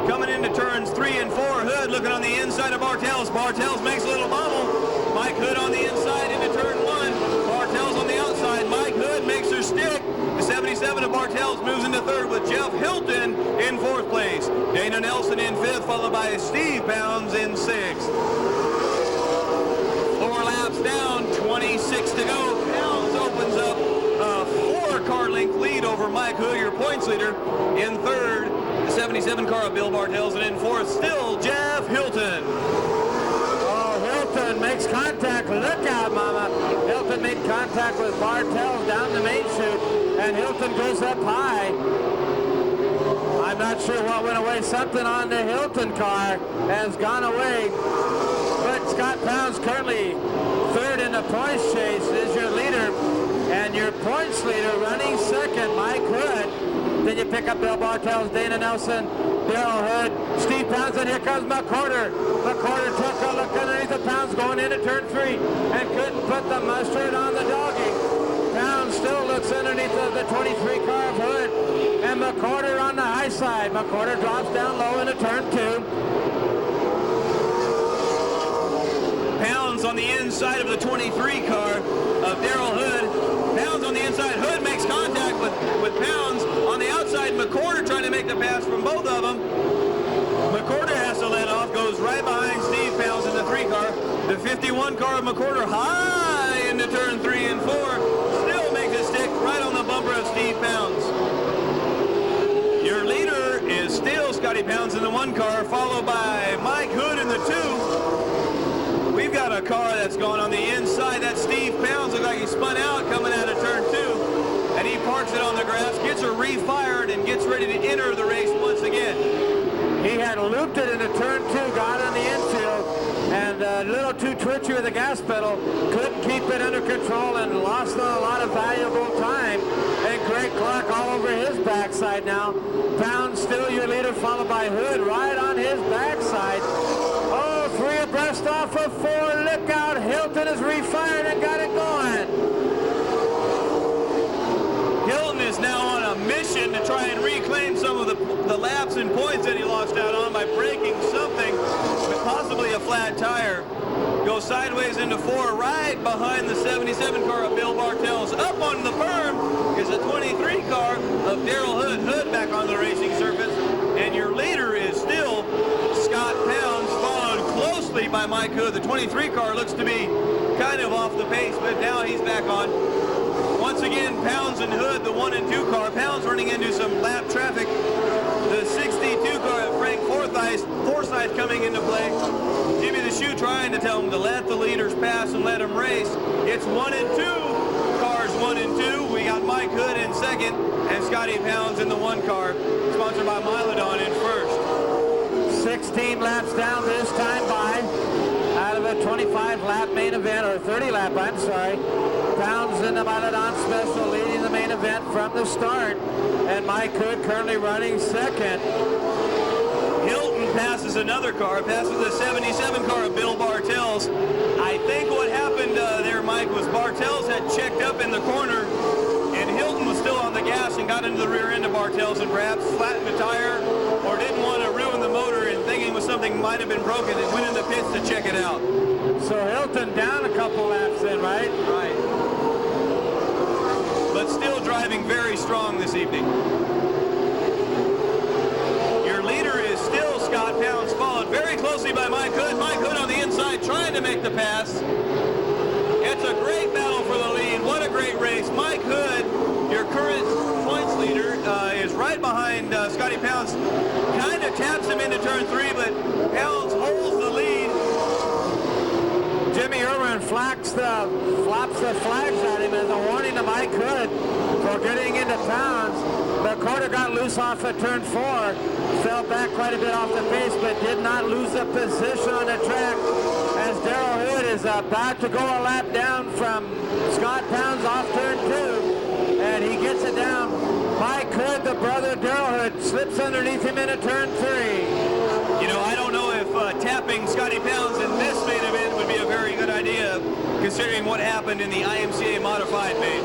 Coming into turns 3 and 4, Hood looking on the inside of Bartels. Bartels makes a little bobble. Mike Hood on the inside into turn 1. Bartels on the outside. Mike Hood makes her stick. The 77 of Bartels moves into 3rd with Jeff Hilton in 4th place. Dana Nelson in 5th, followed by Steve Pounds in 6th. 4 laps down, 26 to go. Pounds opens up a 4-car length lead over Mike Hood, your points leader, in 3rd. The 77 car of Bill Bartels, and in 4th, still Jeff Hilton. Oh, Hilton makes contact. Look out, mama. Hilton made contact with Bartels down the main chute, and Hilton goes up high. I'm not sure what went away. Something on the Hilton car has gone away. But Scott Pounds, currently 3rd in the points chase, is your leader. And your points leader running 2nd, Mike Hood. Then you pick up Bill Bartels, Dana Nelson, Darrell Hood, Steve Pounds, and here comes McCorder. McCorder took a look underneath the Pounds going into turn 3 and couldn't put the mustard on the doggy. Pounds still looks underneath the 23 car of Hood. And McCorder on the high side. McCorder drops down low into turn 2. Pounds on the inside of the 23 car of Darrell Hood. Pounds on the inside. Hood makes contact with Pounds. On the outside, McCorder trying to make the pass from both of them. McCorder has to let off. Goes right behind Steve Pounds in the 3 car. The 51 car of McCorder high into turn 3 and 4. Still makes a stick right on the bumper of Steve Pounds. Your leader is still Scotty Pounds in the 1 car, followed by Mike Hood in the 2. We've got a car that's going on the inside. That's Steve Pounds. Looks like he spun out coming out of turn 2. And he parks it on the grass, gets her refired, and gets ready to enter the race once again. He had looped it into turn 2, got on the infield, and and a little too twitchy with the gas pedal. Couldn't keep it under control and lost a lot of valuable time. And Greg Clark all over his backside now. Pound still your leader, followed by Hood right on his backside. Oh, 3 abreast off of 4. Look out, Hilton is refired and got it going. Hilton is now on a mission to try and reclaim some of the laps and points that he lost out on by breaking something, possibly a flat tire. Goes sideways into 4, right behind the 77 car of Bill Bartels. Up on the berm is a 23 car of Daryl Hood. Hood back on the racing surface. And your leader is still Scott Pounds, followed closely by Mike Hood. The 23 car looks to be kind of off the pace, but now he's back on. Once again, Pounds and Hood, the 1 and 2 car. Pounds running into some lap traffic. The 62 car of Frank Forsyth coming into play. Jimmy the Shoe trying to tell him to let the leaders pass and let them race. It's 1 and 2. Cars 1 and 2. We got Mike Hood in second and Scotty Pounds in the 1 car. Sponsored by Mylodon in first. 16 laps down this time by, out of a 25-lap main event, or 30-lap, I'm sorry. Pounds in the Mylodon Special leading the main event from the start. And Mike Hood currently running second. Hilton passes another car, passes the 77 car of Bill Bartels. I think what happened there, Mike, was Bartels had checked up in the corner, and Hilton was still on the gas and got into the rear end of Bartels and perhaps flattened the tire or didn't want to ruin the motor and thinking was something might have been broken and went into pits to check it out. So Hilton down a couple laps then, right? Right. But still driving very strong this evening. Your leader is still Scott Pounds, followed very closely by Mike Hood. Mike Hood on the inside trying to make the pass. It's a great battle for the lead. What a great race. Mike Hood, your current points leader, is right behind Scotty Pounds. Kind of taps him into turn 3, but Pounds holds the lead. Jimmy Irwin flops the flags at him as a warning to Mike Hood for getting into Pounds. The quarter got loose off of turn 4, fell back quite a bit off the pace, but did not lose a position on the track as Daryl Hood is about to go a lap down from Scott Pounds off turn 2, and he gets it down. Mike Hood, the brother Daryl Hood, slips underneath him into turn 3. You know, I don't know if tapping Scotty Pounds in this main event would be a very good idea, considering what happened in the IMCA modified main.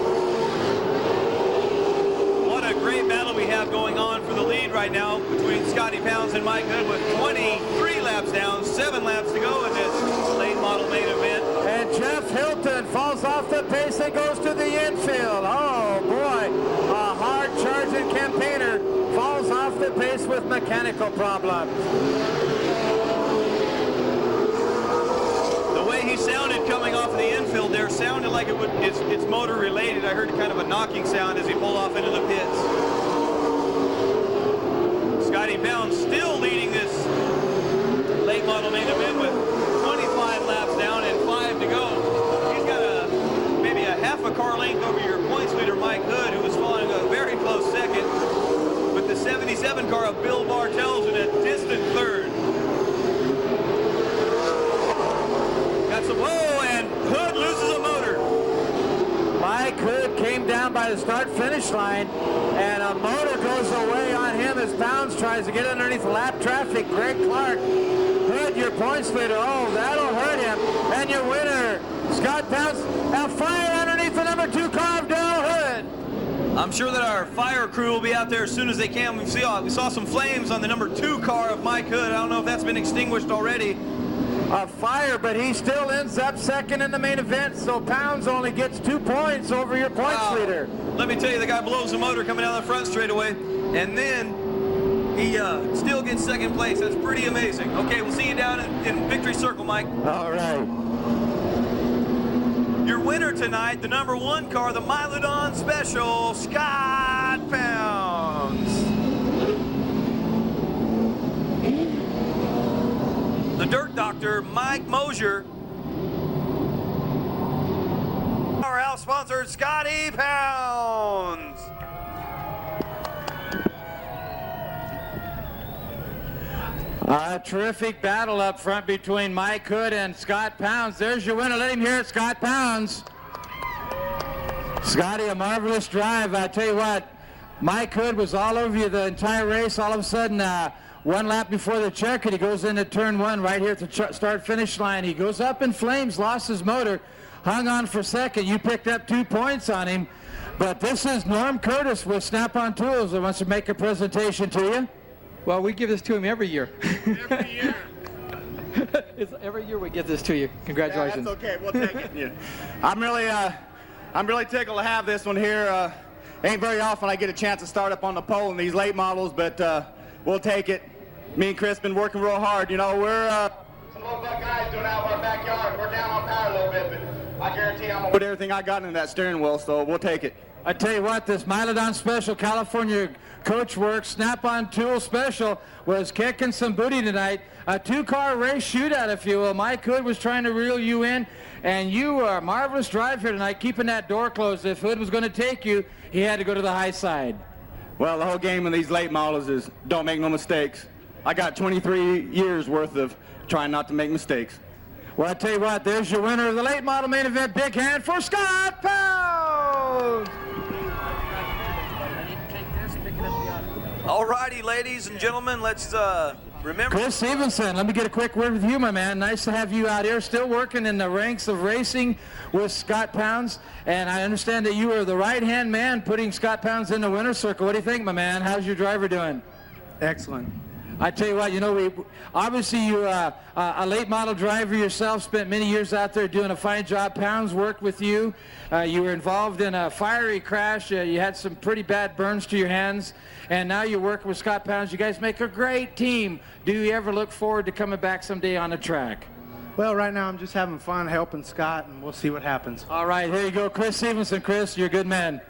What a great battle we have going on for the lead right now between Scotty Pounds and Mike Hood with 23 laps down, 7 laps to go in this late model main event. And Jeff Hilton falls off the pace and goes to the infield. Oh boy, a hard charging campaigner falls off the pace with mechanical problems. The way he sounded coming off of the infield there sounded like it's motor related. I heard kind of a knocking sound as he pulled off into the pits. Scotty Pounds still leading this late model main event with 25 laps down and 5 to go. He's got maybe a half a car length over your points leader Mike Hood, who was following a very close second, with the 77 car of Bill Bartels in a distant third. Got some and Hood loses a motor. Mike Hood came down by the start-finish line, and a motor goes away on him as Pounds tries to get underneath lap traffic. Greg Clark, Hood, your points leader. Oh, that'll hurt him. And your winner, Scott Pounds, a fire underneath the number 2 car of Daryl Hood. I'm sure that our fire crew will be out there as soon as they can. We saw some flames on the number 2 car of Mike Hood. I don't know if that's been extinguished already. A fire, but he still ends up second in the main event, so Pounds only gets 2 points over your points leader. Let me tell you, the guy blows the motor coming down the front straightaway, and then he still gets second place. That's pretty amazing. Okay, we'll see you down in Victory Circle, Mike. All right. Your winner tonight, the number 1 car, the Mylodon Special, Scott Pounds. The Dirt Doctor, Mike Mosier. Our house sponsored, Scotty Pounds. A terrific battle up front between Mike Hood and Scott Pounds. There's your winner. Let him hear it, Scott Pounds. Scotty, a marvelous drive. I tell you what, Mike Hood was all over you the entire race. All of a sudden, one lap before the checkered, he goes into turn one right here at the start-finish line. He goes up in flames, lost his motor, hung on for second. You picked up 2 points on him. But this is Norm Curtis with Snap-on Tools that wants to make a presentation to you. Well, we give this to him every year. Every year. Every year we give this to you. Congratulations. Yeah, that's okay. We'll take it. Yeah. I'm really tickled to have this one here. Ain't very often I get a chance to start up on the pole in these late models, but we'll take it. Me and Chris been working real hard. You know, we're some old buck guys doing out of our backyard. We're down on power a little bit, but I guarantee I'm gonna put everything I got into that steering wheel, so we'll take it. I tell you what, this Milodon Special California Coach Works Snap-on Tool Special was kicking some booty tonight. A 2-car race shootout, if you will. Mike Hood was trying to reel you in, and you were a marvelous drive here tonight, keeping that door closed. If Hood was going to take you, he had to go to the high side. Well, the whole game in these late models is don't make no mistakes. I got 23 years worth of trying not to make mistakes. Well, I tell you what, there's your winner of the late model main event. Big hand for Scott Pounds! All righty, ladies and gentlemen, let's remember. Chris Stevenson, let me get a quick word with you, my man. Nice to have you out here, still working in the ranks of racing with Scott Pounds. And I understand that you are the right-hand man putting Scott Pounds in the winner's circle. What do you think, my man? How's your driver doing? Excellent. I tell you what, you know, obviously you're a late model driver yourself, spent many years out there doing a fine job. Pounds worked with you. You were involved in a fiery crash. You had some pretty bad burns to your hands. And now you're working with Scott Pounds. You guys make a great team. Do you ever look forward to coming back someday on the track? Well, right now I'm just having fun helping Scott, and we'll see what happens. All right, here you go. Chris Stevenson. Chris, you're a good man.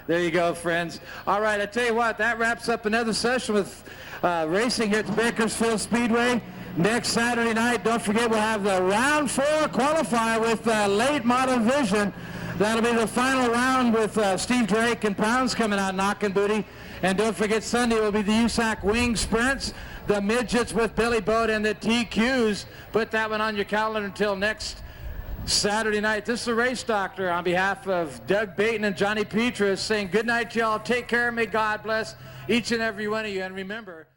There you go, friends. All right, I tell you what, that wraps up another session with racing here at the Bakersfield Speedway. Next Saturday night, don't forget, we'll have the round 4 qualifier with late model vision. That'll be the final round with Steve Drake and Pounds coming out knocking booty. And don't forget, Sunday will be the USAC Wing Sprints, the midgets with Billy Boat, and the TQs. Put that one on your calendar until next Saturday night. This is the Race Doctor on behalf of Doug Baton and Johnny Petras saying good night to y'all. Take care. May God bless each and every one of you. And remember,